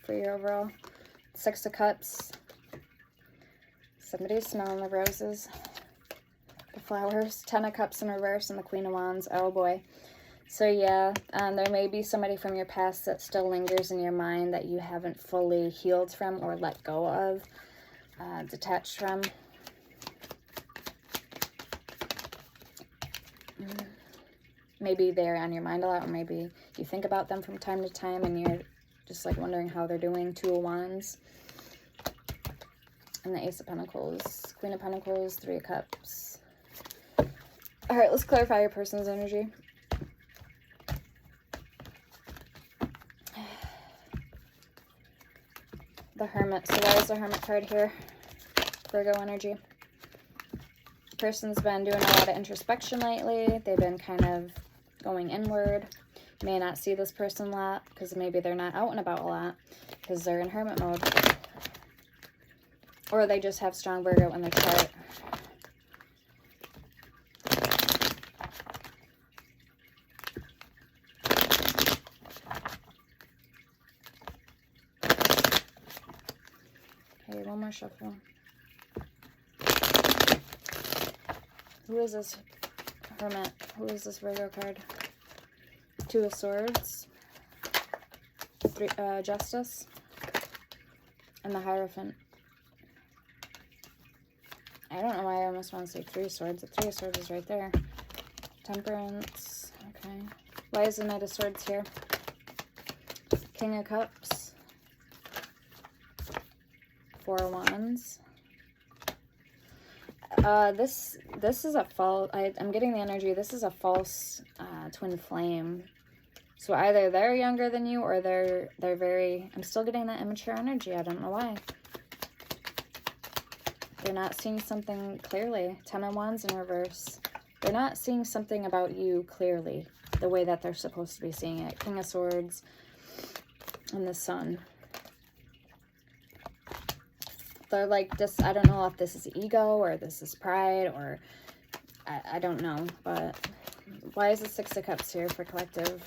for your overall? Six of Cups. Somebody's smelling the roses. The flowers. Ten of Cups in reverse and the Queen of Wands. Oh boy. So yeah, there may be somebody from your past that still lingers in your mind that you haven't fully healed from or let go of, detached from. Maybe they're on your mind a lot, or maybe you think about them from time to time and you're just like wondering how they're doing. Two of Wands. And the Ace of Pentacles. Queen of Pentacles, Three of Cups. Alright, let's clarify your person's energy. The Hermit. So why is the Hermit card here? Virgo energy. Person's been doing a lot of introspection lately. They've been kind of going inward. You may not see this person a lot because maybe they're not out and about a lot because they're in hermit mode. Or they just have strong Virgo in their chart. Okay, one more shuffle. Who is this Hermit? Who is this Virgo card? Two of Swords. Justice. And the Hierophant. I don't know why I almost want to say Three of Swords. The Three of Swords is right there. Temperance. Okay. Why is the Knight of Swords here? King of Cups. Four of Wands. This is a false, I'm getting the energy, this is a false twin flame. So either they're younger than you or they're very, I'm still getting that immature energy. I don't know why. They're not seeing something clearly. Ten of Wands in reverse. They're not seeing something about you clearly the way that they're supposed to be seeing it. King of Swords and the Sun. They're like, this, I don't know if this is ego or this is pride or I don't know, but why is the Six of Cups here for collective?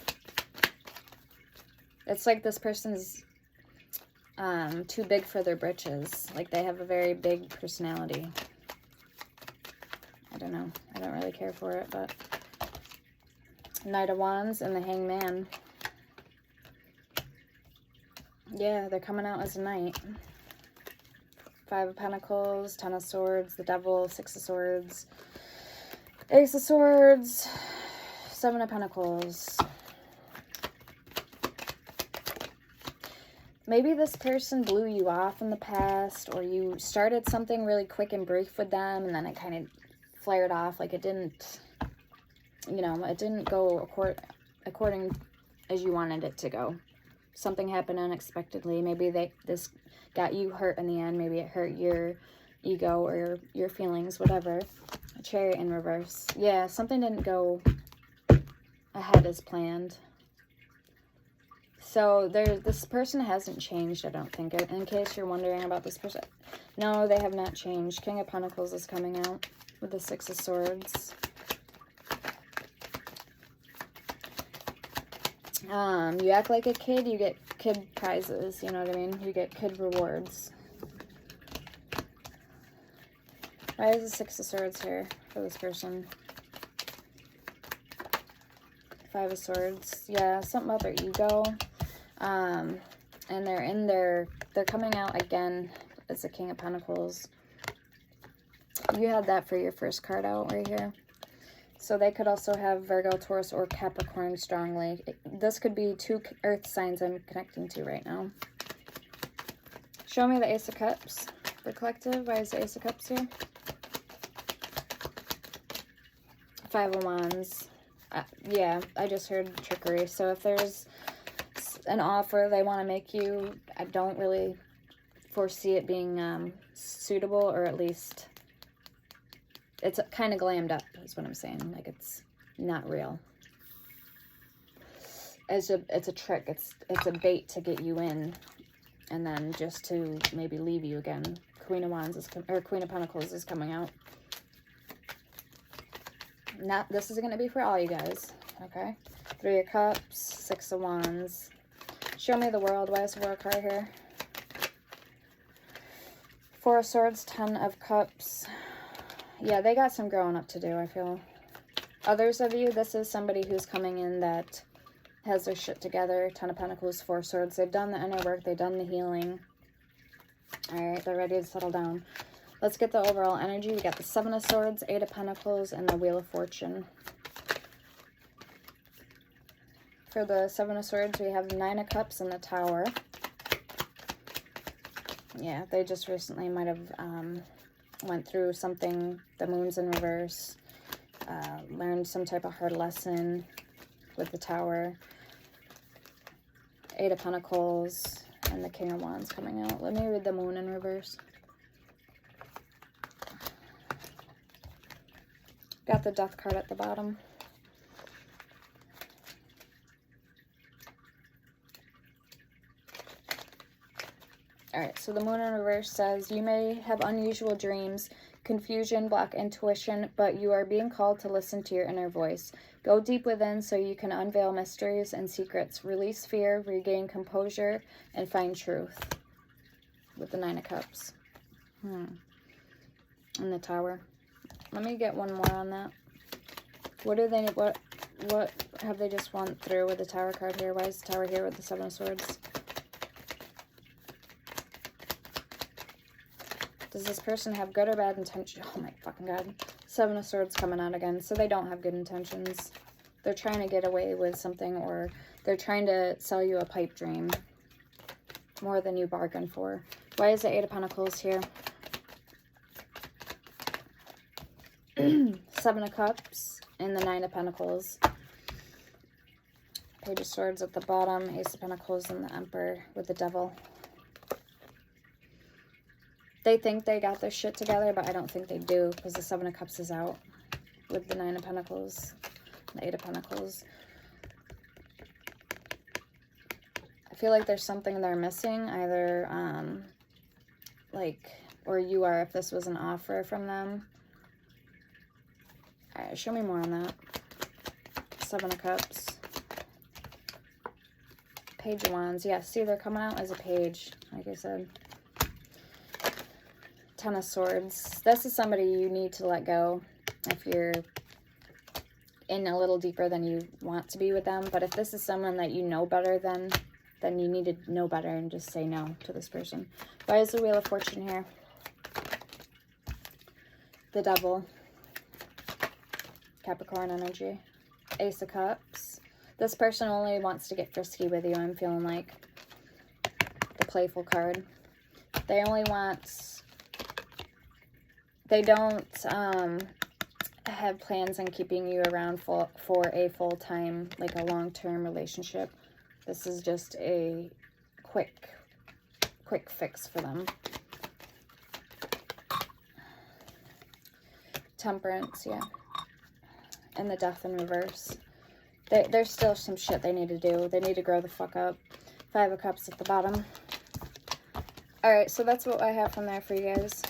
It's like this person's too big for their britches. Like they have a very big personality. I don't know. I don't really care for it, but Knight of Wands and the Hangman. Yeah, they're coming out as a knight. Five of Pentacles, Ten of Swords, the Devil, Six of Swords, Ace of Swords, Seven of Pentacles. Maybe this person blew you off in the past, or you started something really quick and brief with them, and then it kind of flared off. Like it didn't, you know, it didn't go according as you wanted it to go. Something happened unexpectedly. Maybe this got you hurt in the end. Maybe it hurt your ego or your feelings, whatever. A Chariot in reverse. Yeah, something didn't go ahead as planned. So this person hasn't changed, I don't think. In case you're wondering about this person. No, they have not changed. King of Pentacles is coming out with the Six of Swords. You act like a kid, you get kid prizes, you know what I mean? You get kid rewards. Why is the Six of Swords here for this person? Five of Swords. Yeah, something about their ego. And they're coming out again as the King of Pentacles. You had that for your first card out right here. So they could also have Virgo, Taurus, or Capricorn strongly. This could be two earth signs I'm connecting to right now. Show me the Ace of Cups for collective. Why is the Ace of Cups here? Five of Wands. Yeah, I just heard trickery. So if there's an offer they want to make you, I don't really foresee it being suitable, or at least it's kind of glammed up is what I'm saying. Like it's not real. It's a trick. It's a bait to get you in, and then just to maybe leave you again. Queen of Wands is Queen of Pentacles is coming out. Not, this is going to be for all you guys, okay? Three of Cups, Six of Wands. Show me the World. Why is the World card here? Four of Swords, Ten of Cups. Yeah, they got some growing up to do, I feel. Others of you, this is somebody who's coming in that has their shit together. Ten of Pentacles, Four of Swords. They've done the inner work. They've done the healing. All right, they're ready to settle down. Let's get the overall energy. We got the Seven of Swords, Eight of Pentacles, and the Wheel of Fortune. For the Seven of Swords, we have the Nine of Cups and the Tower. Yeah, they just recently might have went through something. The Moon's in reverse. Learned some type of hard lesson with the Tower. Eight of Pentacles. And the King of Wands coming out. Let me read the Moon in reverse. Got the Death card at the bottom. Alright, so the Moon in reverse says, you may have unusual dreams, confusion, block intuition, but you are being called to listen to your inner voice. Go deep within so you can unveil mysteries and secrets, release fear, regain composure, and find truth. With the Nine of Cups. And the Tower. Let me get one more on that. What do they, what have they just went through with the Tower card here? Why is the Tower here with the Seven of Swords? Does this person have good or bad intentions? Oh my fucking god. Seven of Swords coming out again. So they don't have good intentions. They're trying to get away with something, or they're trying to sell you a pipe dream. More than you bargained for. Why is the Eight of Pentacles here? Seven of Cups and the Nine of Pentacles. Page of Swords at the bottom. Ace of Pentacles and the Emperor with the Devil. They think they got their shit together, but I don't think they do, because the Seven of Cups is out with the Nine of Pentacles, the Eight of Pentacles. I feel like there's something they're missing, either, like, or you are, if this was an offer from them. All right, show me more on that. Seven of Cups. Page of Wands. Yeah, see, they're coming out as a page, like I said. Ten of Swords. This is somebody you need to let go if you're in a little deeper than you want to be with them. But if this is someone that you know better than you need to know better and just say no to this person. Why is the Wheel of Fortune here? The Devil. Capricorn energy. Ace of Cups. This person only wants to get frisky with you. I'm feeling like the playful card. They only want... They don't have plans on keeping you around for a full-time, like a long-term relationship. This is just a quick fix for them. Temperance, yeah. And the Death in reverse. There's still some shit they need to do. They need to grow the fuck up. Five of Cups at the bottom. Alright, so that's what I have from there for you guys.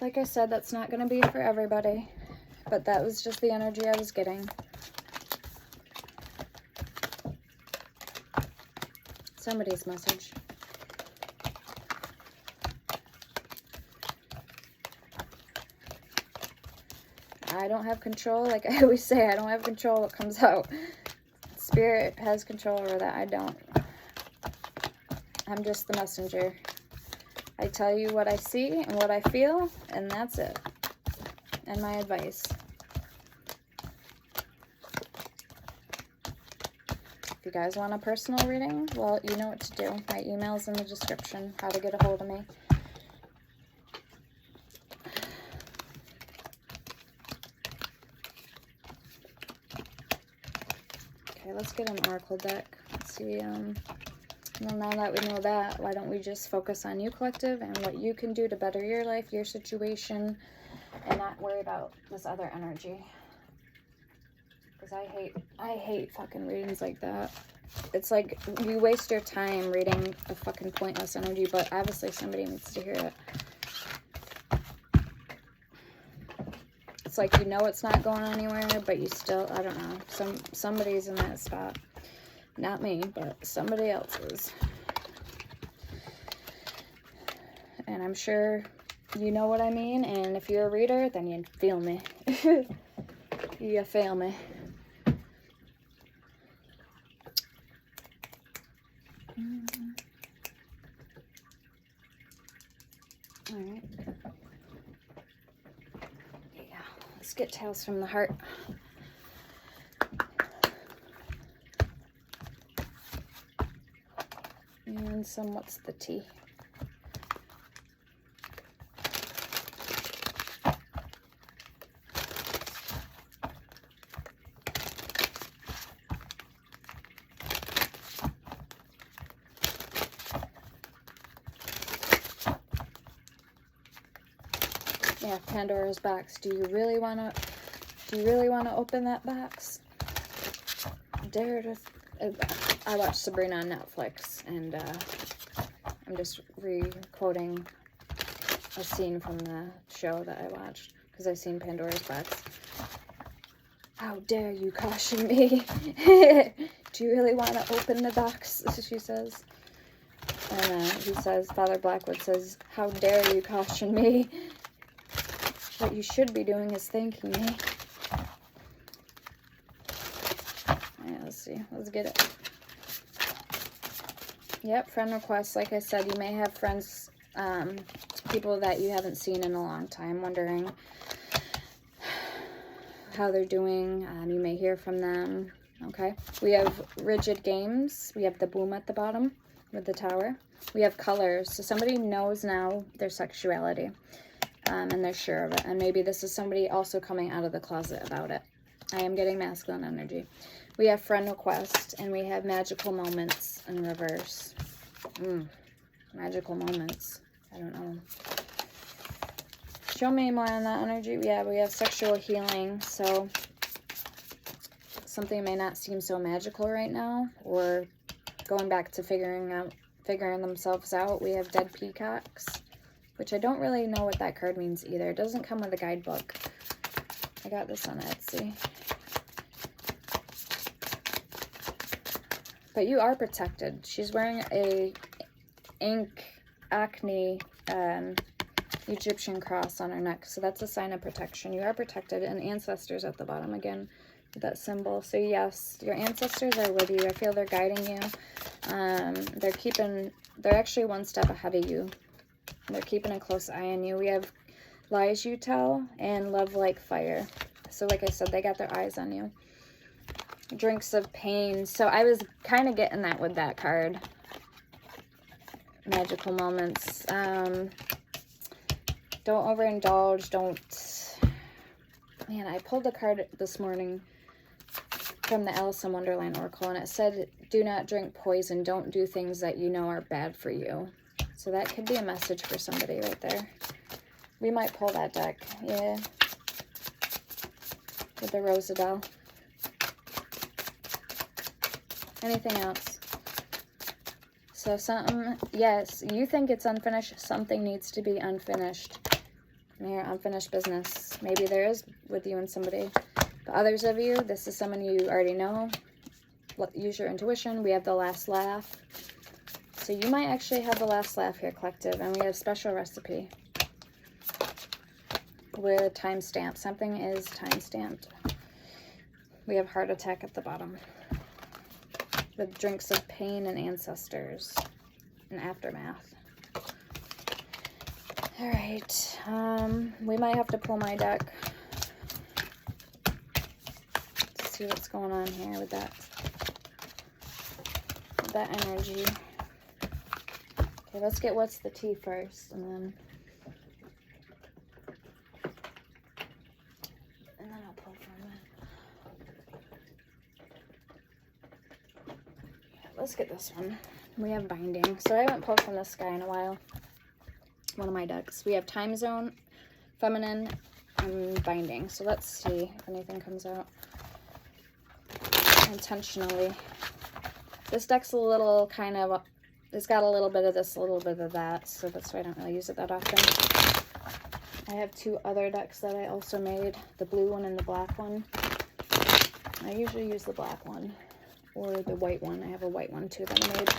Like I said, that's not going to be for everybody, but that was just the energy I was getting. Somebody's message. I don't have control. Like I always say, I don't have control what comes out. Spirit has control over that. I don't. I'm just the messenger. I tell you what I see and what I feel, and that's it. And my advice. If you guys want a personal reading, well, you know what to do. My email's in the description, how to get a hold of me. Okay, let's get an oracle deck. Let's see, well, now that we know that, why don't we just focus on you, collective, and what you can do to better your life, your situation, and not worry about this other energy. Because I hate fucking readings like that. It's like you waste your time reading a fucking pointless energy, but obviously somebody needs to hear it. It's like you know it's not going anywhere, but you still, I don't know. Somebody's in that spot. Not me, but somebody else is. And I'm sure you know what I mean. And if you're a reader, then you feel me. You feel me. Alright. Yeah, let's get Tales from the Heart. And some, what's the tea? Yeah, Pandora's box. Do you really want to open that box? Dare to... I watched Sabrina on Netflix, and I'm just re-quoting a scene from the show that I watched, because I've seen Pandora's box. How dare you caution me? Do you really want to open the box? She says. And he says, Father Blackwood says, how dare you caution me? What you should be doing is thanking me. Yeah, let's see. Let's get it. Yep, friend requests. Like I said, you may have friends, people that you haven't seen in a long time, wondering how they're doing. You may hear from them. Okay. We have rigid games. We have the boom at the bottom with the tower. We have colors. So somebody knows now their sexuality, and they're sure of it. And maybe this is somebody also coming out of the closet about it. I am getting masculine energy. We have friend request, and we have magical moments in reverse. Magical moments. I don't know. Show me more on that energy. Yeah, we have sexual healing. So something may not seem so magical right now, or going back to figuring themselves out. We have dead peacocks, which I don't really know what that card means either. It doesn't come with a guidebook. I got this on Etsy. But you are protected. She's wearing a acne Egyptian cross on her neck, so that's a sign of protection. You are protected, and ancestors at the bottom again with that symbol. So yes, your ancestors are with you. I feel they're guiding you. They're actually one step ahead of you. They're keeping a close eye on you. We have lies you tell and love like fire. So like I said, they got their eyes on you. Drinks of pain. So I was kind of getting that with that card. Magical moments. Don't overindulge. Man, I pulled the card this morning from the Alice in Wonderland Oracle, and it said, do not drink poison. Don't do things that you know are bad for you. So that could be a message for somebody right there. We might pull that deck. Yeah. With the Rosadel. Anything else? So something, yes, you think it's unfinished. Something needs to be unfinished. Here, unfinished business. Maybe there is with you and somebody. But others of you, this is someone you already know. Use your intuition. We have the last laugh. So you might actually have the last laugh here, collective. And we have special recipe with timestamp. Something is time-stamped. We have heart attack at the bottom. With drinks of pain and ancestors and aftermath. All right. We might have to pull my deck. Let's see what's going on here with that energy. Okay, let's get what's the tea first, and then I'll pull from it. Let's get this one. We have binding. So I haven't pulled from this guy in a while. One of my decks. We have time zone, feminine, and binding. So let's see if anything comes out intentionally. This deck's a little kind of, it's got a little bit of this, a little bit of that. So that's why I don't really use it that often. I have two other decks that I also made. The blue one and the black one. I usually use the black one. Or the white one. I have a white one too that I made.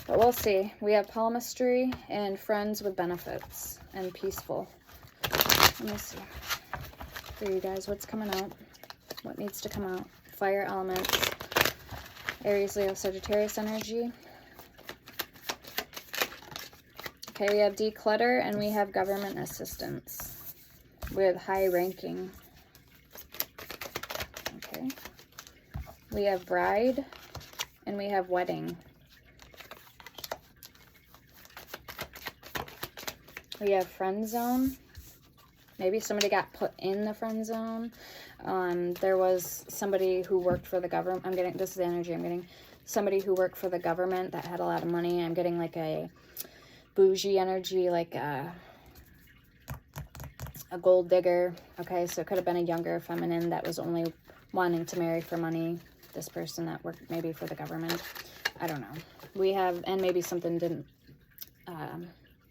But we'll see. We have palmistry and friends with benefits and peaceful. Let me see. For you guys, what's coming out? What needs to come out? Fire elements. Aries, Leo, Sagittarius energy. Okay, we have declutter and we have government assistance with high ranking. Okay. We have bride and we have wedding. We have friend zone. Maybe somebody got put in the friend zone. There was somebody who worked for the government. This is the energy I'm getting. Somebody who worked for the government that had a lot of money. I'm getting like a bougie energy, like a a gold digger. Okay, so it could have been a younger feminine that was only wanting to marry for money. This person that worked maybe for the government. I don't know. We have, and maybe something didn't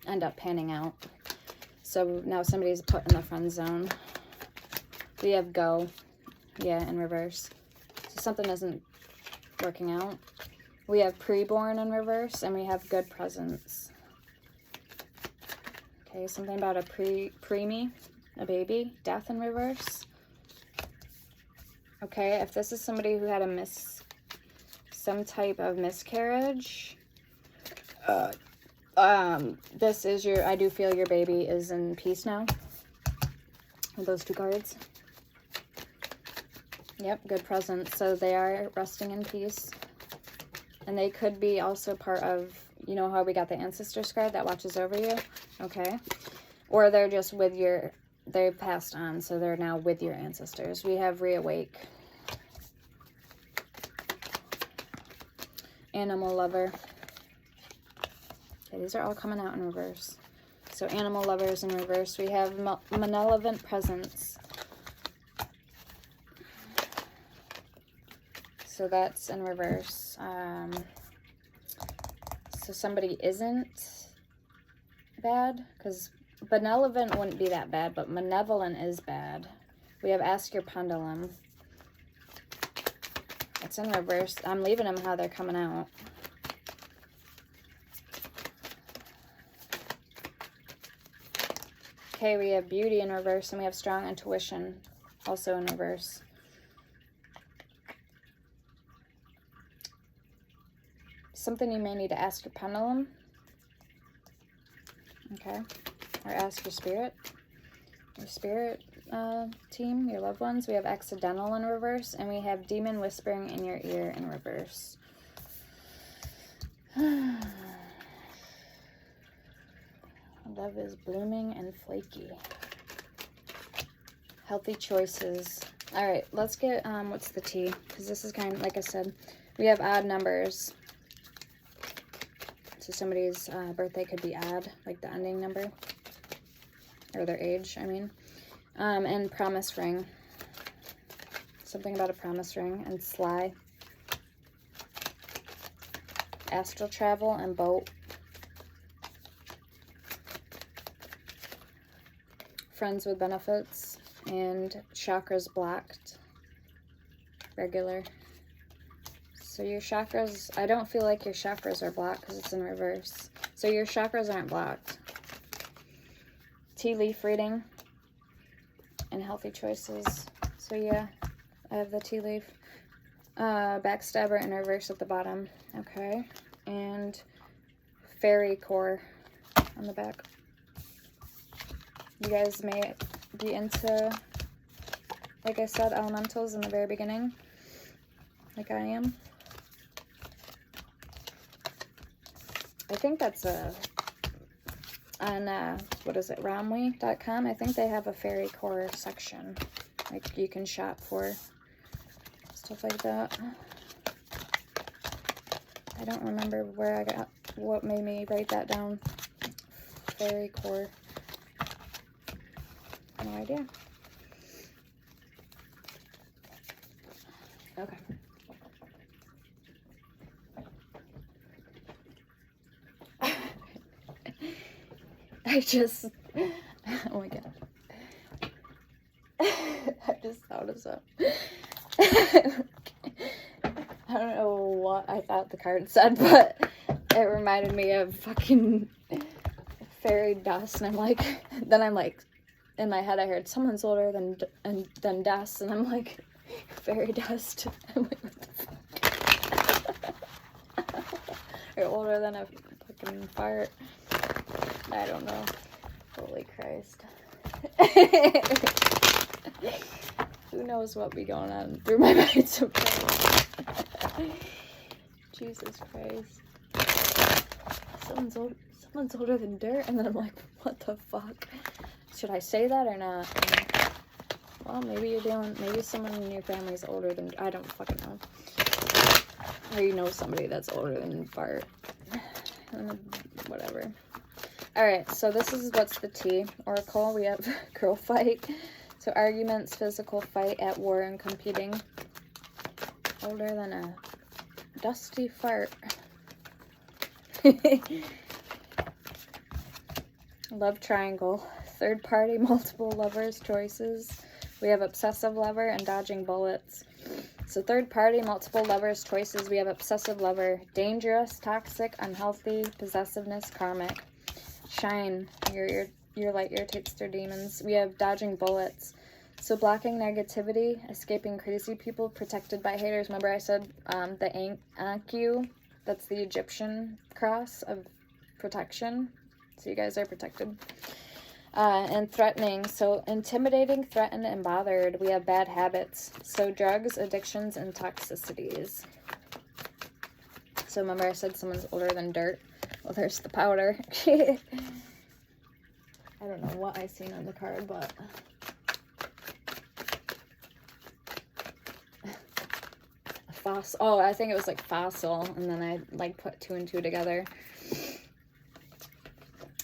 end up panning out. So now somebody's put in the friend zone. We have go. Yeah, in reverse. So something isn't working out. We have preborn in reverse, and we have good presence. Okay, something about a preemie, a baby, death in reverse. Okay, if this is somebody who had some type of miscarriage, this is I do feel your baby is in peace now. With those two cards. Yep, good presence. So they are resting in peace. And they could be also part of, you know how we got the ancestors card that watches over you? Okay. Or they're just with they passed on, so they're now with your ancestors. We have reawake. Animal lover. Okay, these are all coming out in reverse. So animal lovers in reverse. We have malevolent presence. So that's in reverse. So somebody isn't bad, because benevolent wouldn't be that bad, but malevolent is bad. We have ask your pendulum. It's in reverse. I'm leaving them how they're coming out. Okay, we have beauty in reverse, and we have strong intuition also in reverse. Something you may need to ask your pendulum. Okay. Or ask your spirit team, your loved ones. We have accidental in reverse, and we have demon whispering in your ear in reverse. Love is blooming and flaky. Healthy choices. All right, let's get what's the T, because this is kind of like I said, we have odd numbers. So somebody's birthday could be odd, like the ending number, or their age, I mean. And promise ring. Something about a promise ring. And sly. Astral travel and boat. Friends with benefits. And chakras blocked. Regular. So your chakras, I don't feel like your chakras are blocked because it's in reverse. So your chakras aren't blocked. Tea leaf reading and healthy choices. So yeah, I have the tea leaf. Backstabber in reverse at the bottom. Okay. And fairy core on the back. You guys may be into, like I said, elementals in the very beginning. Like I am. I think that's on, what is it, Romwe.com. I think they have a fairy core section. Like, you can shop for stuff like that. I don't remember where I got, what made me write that down. Fairy core. No idea. Okay. I just, oh my god. I just thought of something. I don't know what I thought the card said, but it reminded me of fucking fairy dust, and I'm like, then I'm like, in my head I heard someone's older than dust, and I'm like, fairy dust. I'm like, what the fuck? You're older than a fucking fart. I don't know. Holy Christ. Who knows what be going on through my mind sometimes. Jesus Christ. Someone's older than dirt, and then I'm like, what the fuck? Should I say that or not? Well, maybe maybe someone in your family is older than, I don't fucking know. Or you know somebody that's older than fart. Whatever. All right, so this is what's the T. Oracle, we have girl fight. So arguments, physical fight, at war and competing. Older than a dusty fart. Love triangle. Third party, multiple lovers, choices. We have obsessive lover and dodging bullets. So third party, multiple lovers, choices. We have obsessive lover. Dangerous, toxic, unhealthy, possessiveness, karmic. Shine. Your light irritates their demons. We have dodging bullets. So blocking negativity, escaping crazy people, protected by haters. Remember I said the Anku, that's the Egyptian cross of protection. So you guys are protected. And threatening, so intimidating, threatened, and bothered. We have bad habits. So drugs, addictions, and toxicities. So remember I said someone's older than dirt. Well, there's the powder. I don't know what I seen on the card, but... Fossil. Oh, I think it was like fossil, and then I like put 2 and 2 together.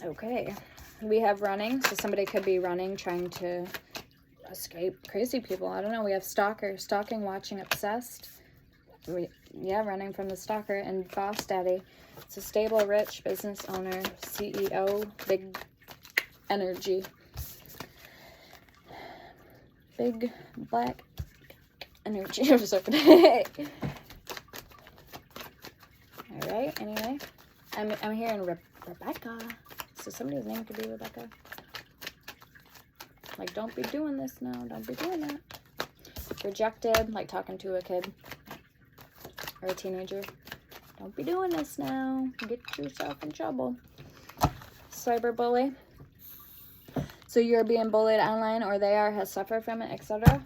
Okay. We have running, so somebody could be running, trying to escape crazy people. I don't know. We have stalker, stalking, watching, obsessed. Running from the stalker. And boss daddy. So stable, rich, business owner, CEO, big energy. Big black energy. I'm just opening. All right. Anyway, I'm hearing Rebecca. So somebody's name could be Rebecca. Like, don't be doing this now. Don't be doing that. Rejected, like talking to a kid or a teenager. Don't be doing this now. Get yourself in trouble. Cyberbully. So you're being bullied online, or they are, has suffered from it, etc.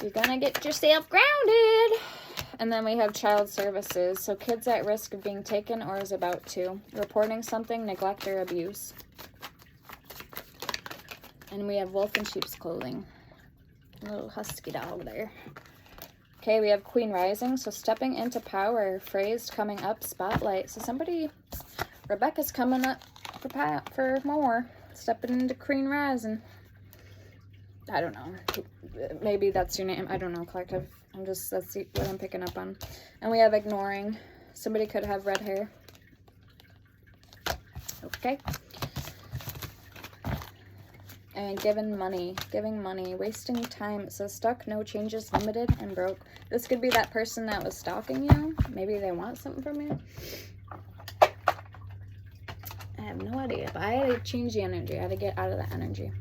You're gonna get yourself grounded. And then we have child services. So kids at risk of being taken or is about to. Reporting something, neglect, or abuse. And we have wolf in sheep's clothing. A little husky dog there. Okay, we have Queen Rising. So stepping into power, phrased, coming up, spotlight. So somebody, Rebecca's coming up for more. Stepping into Queen Rising. I don't know. Maybe that's your name. I don't know, collective. That's what I'm picking up on. And we have ignoring. Somebody could have red hair. Okay. And giving money, wasting time. It says stuck, no changes, limited, and broke. This could be that person that was stalking you. Maybe they want something from you. I have no idea, but I had to change the energy. I had to get out of that energy.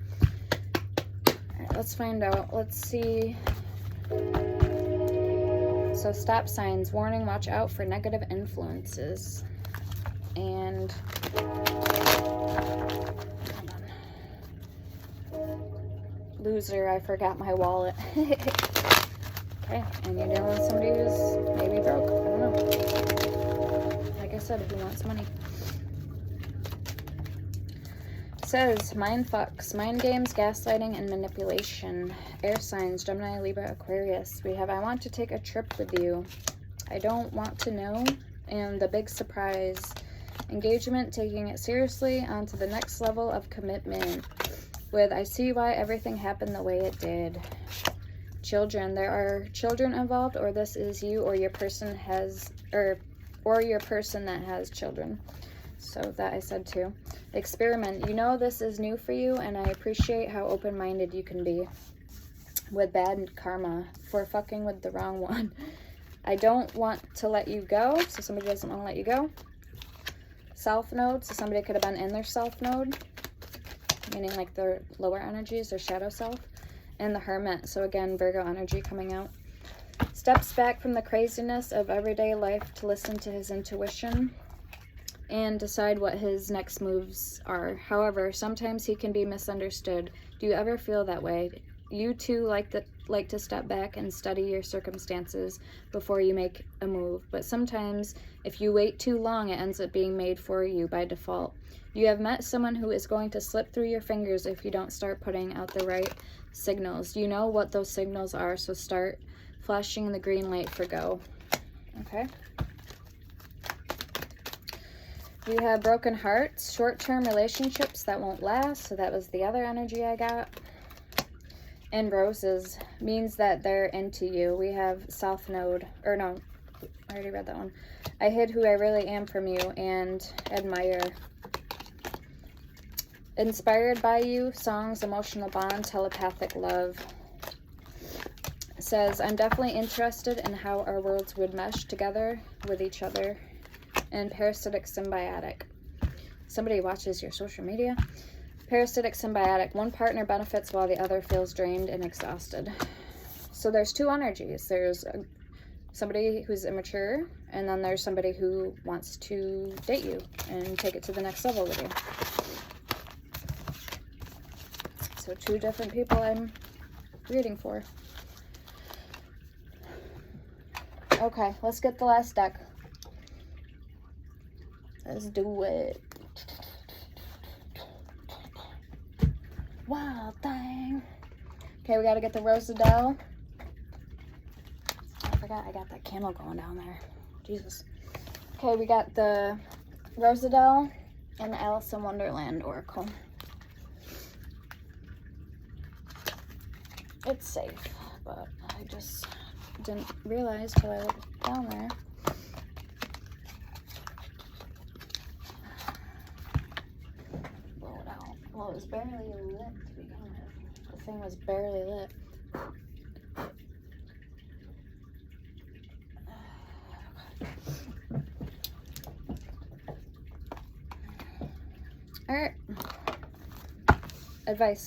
All right, let's find out. Let's see. So stop signs, warning, watch out for negative influences. And hold on. Loser, I forgot my wallet. Okay, and you're dealing with somebody who's maybe broke. I don't know. Like I said, who wants money? It says mind fucks, mind games, gaslighting, and manipulation. Air signs, Gemini, Libra, Aquarius. We have I want to take a trip with you. I don't want to know. And the big surprise. Engagement, taking it seriously, on to the next level of commitment. With I see why everything happened the way it did. Children, there are children involved, or this is you or your person has, or your person that has children. So that I said too. Experiment, you know this is new for you, and I appreciate how open-minded you can be. With bad karma for fucking with the wrong one. I don't want to let you go, so somebody doesn't want to let you go. Self node, so somebody could have been in their self node, meaning like their lower energies, their shadow self. And the hermit, so again, Virgo energy coming out. Steps back from the craziness of everyday life to listen to his intuition and decide what his next moves are. However, sometimes he can be misunderstood. Do you ever feel that way? You too like to step back and study your circumstances before you make a move. But sometimes, if you wait too long, it ends up being made for you by default. You have met someone who is going to slip through your fingers if you don't start putting out the right signals. You know what those signals are, so start flashing the green light for go. Okay. We have broken hearts, short-term relationships that won't last. So that was the other energy I got. And roses means that they're into you. We have South Node, or no, I already read that one. I hid who I really am from you and admire. Inspired by you, songs, emotional bond, telepathic love. It says, I'm definitely interested in how our worlds would mesh together with each other. And parasitic symbiotic. Somebody watches your social media. Parasitic symbiotic. One partner benefits while the other feels drained and exhausted. So there's two energies. There's somebody who's immature, and then there's somebody who wants to date you and take it to the next level with you. So two different people I'm reading for. Okay, let's get the last deck. Let's do it. Wild thing. Okay, we got to get the Rosadell. I forgot I got that candle going down there. Jesus. Okay, we got the Rosadell and the Alice in Wonderland Oracle. It's safe, but I just didn't realize till I looked down there. Blow it out. Well, it was barely lit to begin with. The thing was barely lit. Alright. Advice.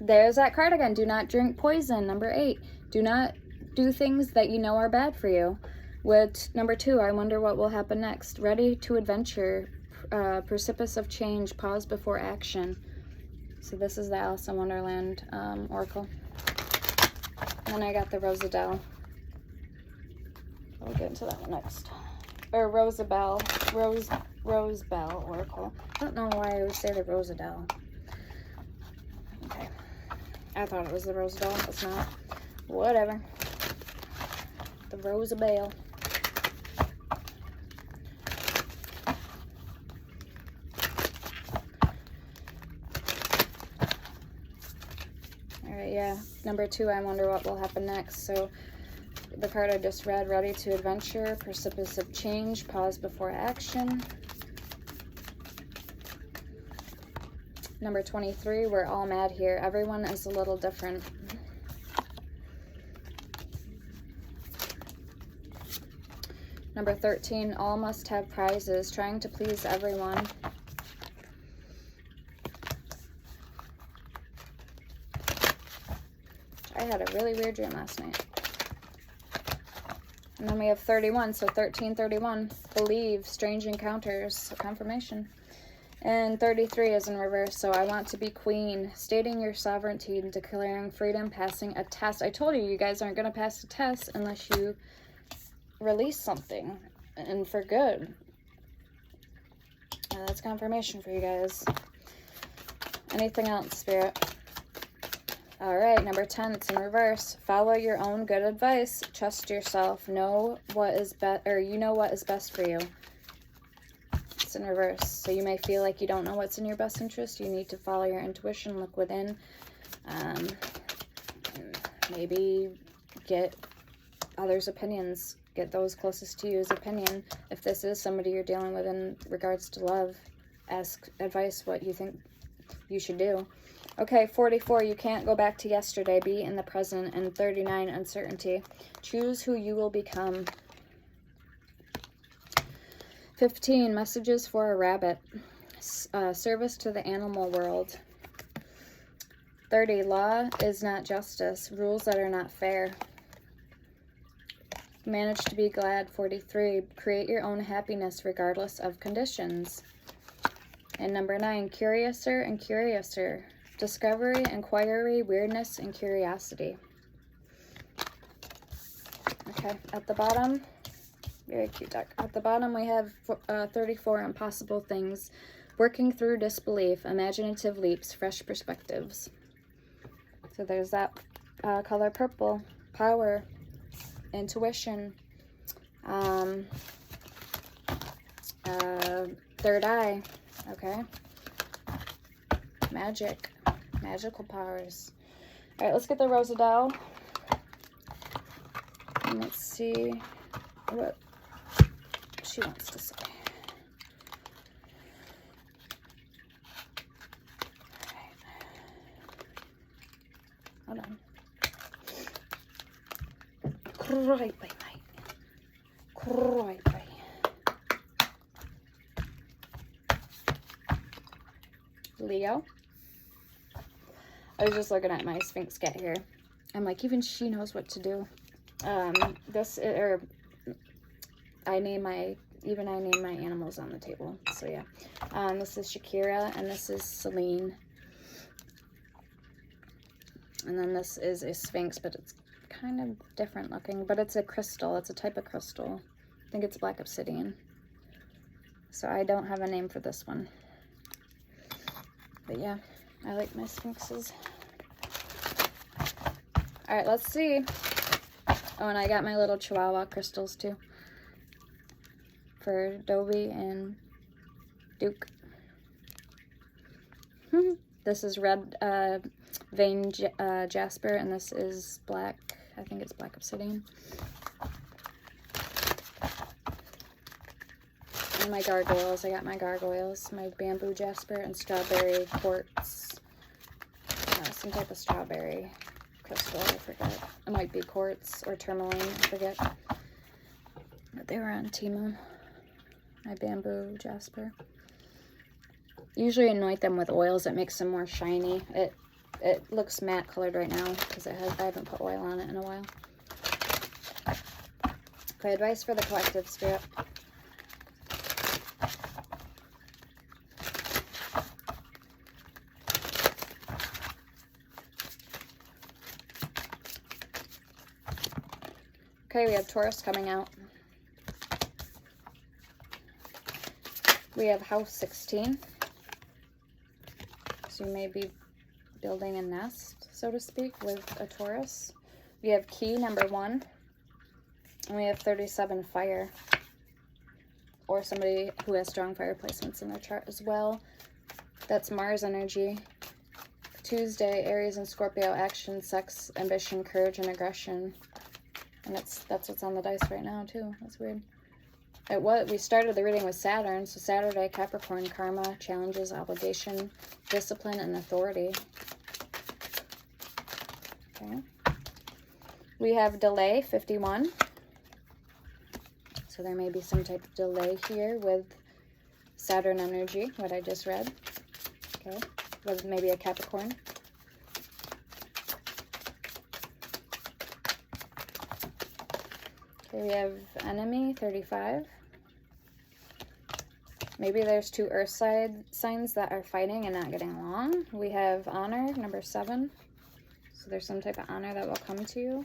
There's that card again. Do not drink poison. Number 8. Do not do things that you know are bad for you. With number 2, I wonder what will happen next. Ready to adventure. Precipice of change. Pause before action. So this is the Alice in Wonderland Oracle. And then I got the Rosadell. We'll get into that one next. Or Rosabelle. Rosebell Oracle. I don't know why I would say the Rosadell. Okay. I thought it was the Rosadell. It's not. Whatever. The Rosabelle. Alright, yeah. Number 2, I wonder what will happen next. So the card I just read, ready to adventure, precipice of change, pause before action. Number 23, we're all mad here. Everyone is a little different. Number 13, all must have prizes, trying to please everyone. I had a really weird dream last night. And then we have 31, so 1331, believe, strange encounters, confirmation. And 33 is in reverse, so I want to be queen, stating your sovereignty and declaring freedom, passing a test. I told you, you guys aren't going to pass a test unless you release something, and for good. That's confirmation for you guys. Anything else, Spirit? Alright, number 10, it's in reverse. Follow your own good advice. Trust yourself. Know what is you know what is best for you. It's in reverse. So you may feel like you don't know what's in your best interest. You need to follow your intuition, look within. Maybe get others' opinions. Get those closest to you's opinion. If this is somebody you're dealing with in regards to love, ask advice what you think you should do. Okay, 44, you can't go back to yesterday. Be in the present. And 39, uncertainty. Choose who you will become. 15, messages for a rabbit. Service to the animal world. 30, law is not justice. Rules that are not fair. Manage to be glad. 43, create your own happiness regardless of conditions. And number 9, curiouser and curiouser. Discovery, inquiry, weirdness, and curiosity. Okay, at the bottom, very cute deck. At the bottom we have 34, impossible things. Working through disbelief, imaginative leaps, fresh perspectives. So there's that color purple. Power, intuition, Third eye. Okay. Magic. Magical powers. All right, let's get the Rosabelle. And let's see what she wants to say. All right. Hold on. Cry by mate. Cry by. Leo. I was just looking at my Sphinx get here. I'm like, even she knows what to do. I name my animals on the table. So yeah. This is Shakira and this is Celine. And then this is a Sphinx, but it's kind of different looking, but it's a crystal. It's a type of crystal. I think it's black obsidian. So I don't have a name for this one. But yeah, I like my Sphinxes. All right, let's see. Oh, and I got my little Chihuahua crystals too. For Dobie and Duke. This is red vein jasper, and this is black, I think it's black obsidian. And my gargoyles, I got my gargoyles, my bamboo jasper and strawberry quartz. Some type of strawberry crystal, I forget. It might be quartz or tourmaline, I forget. But they were on Temu. My bamboo jasper. Usually anoint them with oils. It makes them more shiny. It looks matte colored right now because I haven't put oil on it in a while. Okay, advice for the collective spirit. Okay, we have Taurus coming out. We have house 16. So you may be building a nest, so to speak, with a Taurus. We have key number 1. And we have 37 fire. Or somebody who has strong fire placements in their chart as well. That's Mars energy. Tuesday, Aries and Scorpio, action, sex, ambition, courage, and aggression. And that's what's on the dice right now too. That's weird. We started the reading with Saturn, so Saturday, Capricorn, karma, challenges, obligation, discipline, and authority. Okay. We have delay, 51. So there may be some type of delay here with Saturn energy, what I just read. Okay. With maybe a Capricorn. Okay, we have enemy, 35. Maybe there's 2 earth side signs that are fighting and not getting along. We have honor, number 7. So there's some type of honor that will come to you.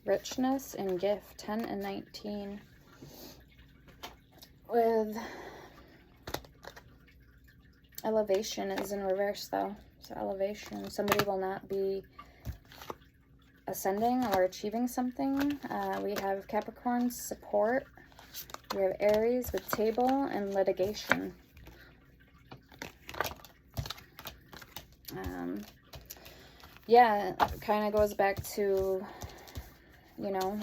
Richness and gift, 10 and 19. With elevation is in reverse though. So elevation, somebody will not be ascending or achieving something. We have Capricorn, support. We have Aries with table and litigation. Yeah, it kind of goes back to, you know,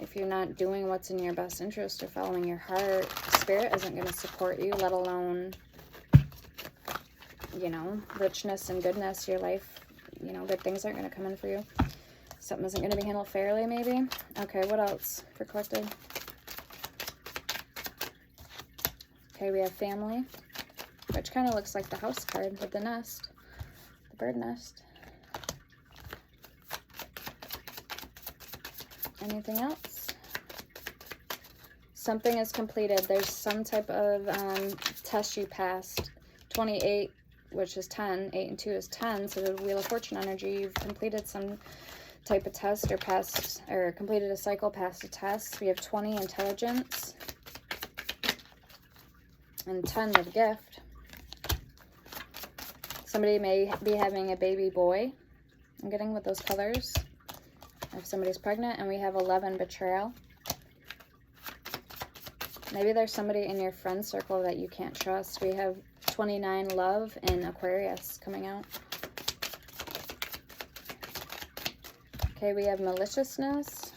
if you're not doing what's in your best interest or following your heart, spirit isn't going to support you, let alone, you know, richness and goodness, your life. You know, good things aren't going to come in for you. Something isn't going to be handled fairly, maybe. Okay, what else for collective? Okay, we have family, which kind of looks like the house card with the nest, the bird nest. Anything else? Something is completed. There's some type of test you passed. 28, which is 10. 8 and 2 is 10. So the Wheel of Fortune energy, you've completed some type of test or passed, or completed a cycle, passed a test. We have 20, intelligence. And 10 with gift. Somebody may be having a baby boy. I'm getting with those colors. if somebody's pregnant. And we have 11, betrayal. Maybe there's somebody in your friend circle that you can't trust. We have 29, love, and Aquarius coming out. Okay, we have maliciousness,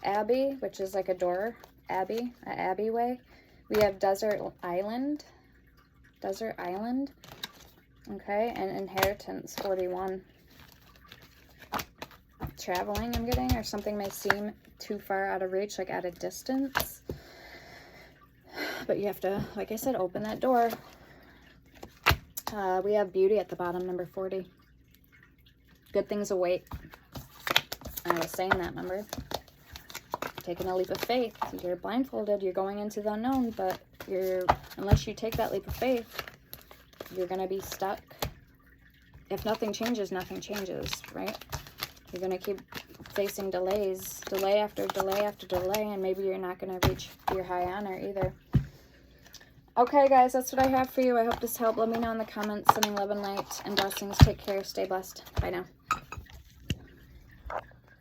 Abbey, which is like a door, Abbey, a Abbey way. We have desert island, okay, and inheritance, 41. Traveling, I'm getting, or something may seem too far out of reach, like at a distance. But you have to, like I said, open that door. We have beauty at the bottom, number 40. Good things await. I was saying that, remember? Taking a leap of faith. You're blindfolded, you're going into the unknown, but unless you take that leap of faith, you're going to be stuck. If nothing changes, nothing changes, right? You're going to keep facing delays, delay after delay after delay, and maybe you're not going to reach your high honor either. Okay, guys, that's what I have for you. I hope this helped. Let me know in the comments. Sending love and light and blessings. Take care. Stay blessed. Bye now.